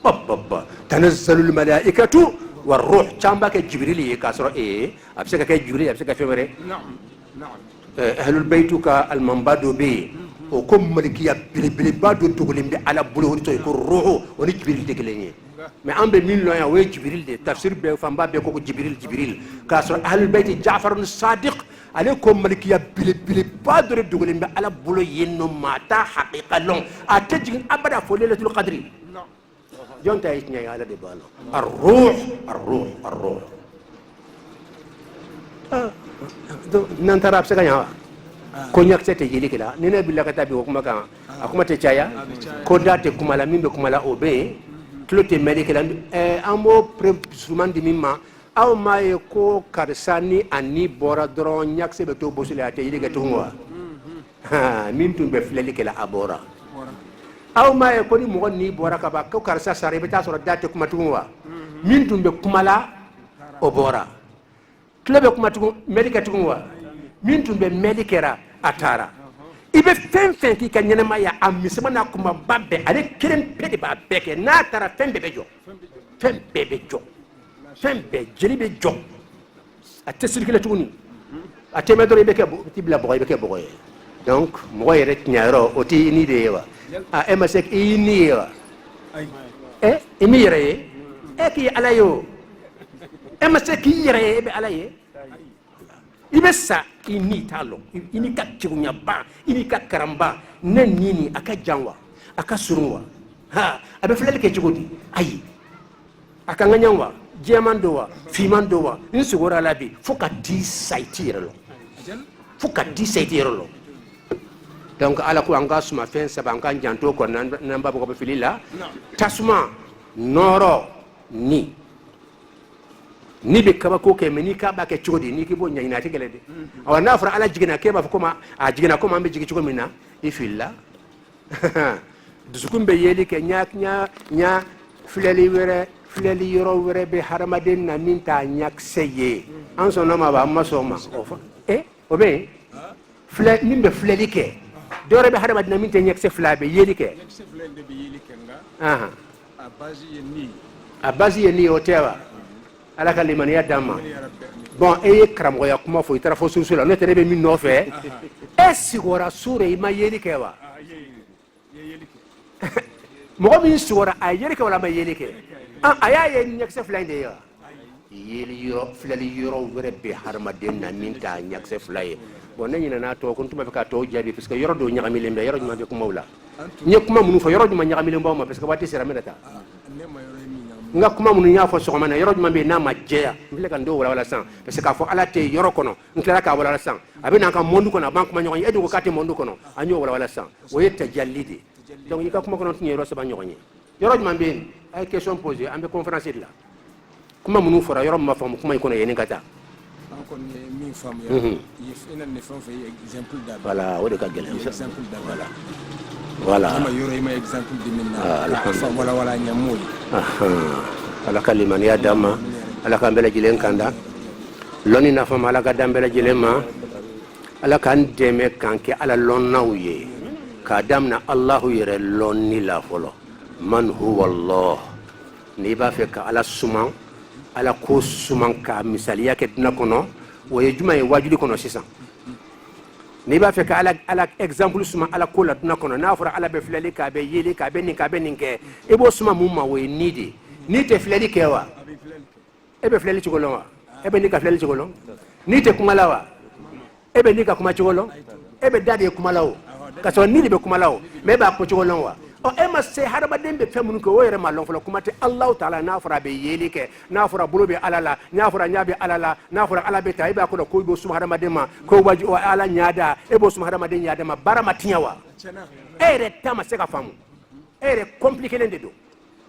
S1: babba tanazzalu al-malaikatu war-ruh chamba ke jibril ye kasro absaka ke jibril absaka femere na'am ahlul baytuka al-manbadu bi o kom malikiya bil badu tugulimbe ala bulu to ko ruhu woni jibril de kelenye mais ambe min lo ya way jibril de tafsir be famba be ko jibril kasro ahlul bayt ja'far as-sadiq alaykum malikiya bil badu tugulimbe ala bulu yenno mata haqiqa lon atajin abada fo lailatul qadri jonta yi ñay ala de balo ar-ruh nan tarab sa kanya ko nyak sete yeli kila nina billa kata bi kuma kan akuma te chaya ko date kuma la mimbe kuma la obe klote meli kila amo presuman di mimma aw maye ko karsani ani bora dron nyak sebe to bosule ate yeli ga tungwa min tumbe fleli kila abora aw maye ko ni mo ni bora ka ba ko karsa sare be ta so date kuma tungwa min tumbe kuma la obora klebe kuma tungwa medika tungwa min tumbe medikera atara ibe fen ki kanyene ma ya amisema na kuma babbe ale kirem pede ba beke na tara fen bebe jo fen be jeli be jo ate sirkile tuni ate medore beke tibla boy beke boy donc mo yere tnyaro oti ni de wa a emasek ini wa imi yere ki alayo emasek yere be alaye ibessa ini talo ini ka kigunya ba ini ka karamba nan nini aka janwa aka surunwa ha abe fulale ke jigodi ayi aka nganyanwa jemandowa fimandowa insugora labi fuka di saitiro fuka di saitiro donc ala ko anga suma fen sabanka janto ko nan babu ko filila tasuma noro ni be kaba ko ke meni ka ba ke chodi ni ki bo nyina te gelede awa na fara ala jigina ke ba ko ma a jigina ko ma be jigi chiko mina ifilla dusukum be yeli ke nya fileli yoro were be haramadin na minta nyak seye an so na ma ba masoma o be fle nimbe fileli ke dore be haramadin na minta nyak se flabe yeli ke aha abazi ni otewa ala kalimani ya dama bon kramgo ya kuma fo itara fo susula no terebe min no fe sigora sure ma yeli kewa mo min sigora ay yeli ke wala ma yeli ke aya ye nyak se flande ya yeli yo flali yoro wure be harma den na minta nyak se flaye bon nani na to kun tuma ka to jabi parce que yoro do nyami lembe yoro nyama be ko mawla nyekuma munu fo yoro nyama nyami lembe ma parce que wati sera menata nga kuma munu nya fo sokoma na yoro mambe na majea mbele kan do wala san parce que fo ala te yoro kono nklara ka wala san abina ka mondu kono bank ma nyoy edu ko kate mondu kono anyo wala san o yetta jallide donc yika kuma kono tinye yoro saba nyoy yoro mambe ay question posée ambe conférence la kuma munu fora yoro ma fam kuma kono yeni kata
S3: kon mi fam ya ina ne fam fay exemple da
S1: voilà o de ka gel
S3: exemple da
S1: voilà
S3: ma yoro ma exemple di minna wala nyamul
S1: ala kalimani ya dama ala ka mbele jilen kanda loni na fama ala ka dambele jilen ma ala kan deme kanke ala lon nawye كادمنا الله يرلوني لا فلو من هو الله نيبا فك على السمان على كوس سمان كمثالية كدنا كنو ويجمع واجد كنو سيسان نيبا فك على example سمان على كولا دنا كنو نافر على بفلالي كابي يلي كابي نينك إبو سمان موما وينيدي نيت فلالي كوا إبو فلالي تقولون إبو نيكا فلالي تقولون نيت كمالاوا إبو نيكا كما تقولون إبو دادي كمالاو كسر نيدي بكمالاو مبا كتقولون وا o ema se haraba dembe femun ko woyere malon folo kuma te Allah taala nafura be yelike nafura bulobe alala nafura nyabe alala nafura alabe taiba ko ko bo suma harama dema ko waji o ala nyaada e bo suma harama de nyaada ma barama tinyawa ere tama se ka famu ere compliqué lende do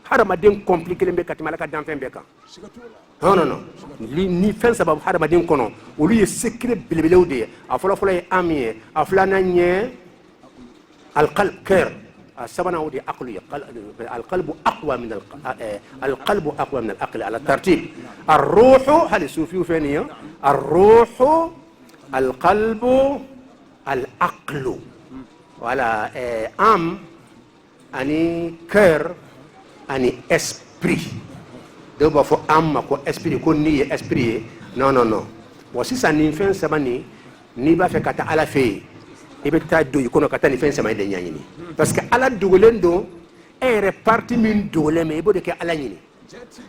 S1: harama den compliqué lembe katimala ka dan fembe kan non ni fen sababu harama den kono o lu ye secret bilbilewde a folo folo e amie a fulana nye القلب كير السبنا ودي عقلي القلب اقوى من القلب اقوى من العقل على الترتيب الروح هل الصوفي فينيه الروح القلب العقل ولا ام اني كير اني اسبري دو بفو ام كو اسبري كو ني اسبري non وسيسا ني فين سباني ني با فكاتا على في ibe ta do ikono katani fen sama de nyanyini parce que ala dugolendo e reparti min dole me ibo de ke ala nyini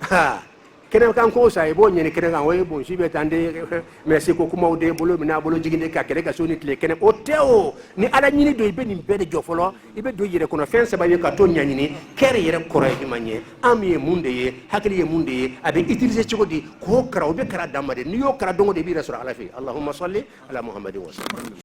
S1: ha kenen kan ko sa ibo nyini kenen kan way bon sibe tande merci ko kuma de bolo mina bolo jiginde ka kene ga soni tle kenen o teo ni ala nyini do ibe ni bede jofolo ibe do yire kono fen sama ye ka to nyanyini kere yere koro e manye amiye munde ye hakili ye munde ye abe utiliser chogodi ko kara obe kara damade ni yo kara dongo de bi rasul ala fi allahumma salli ala muhammadin wa sallam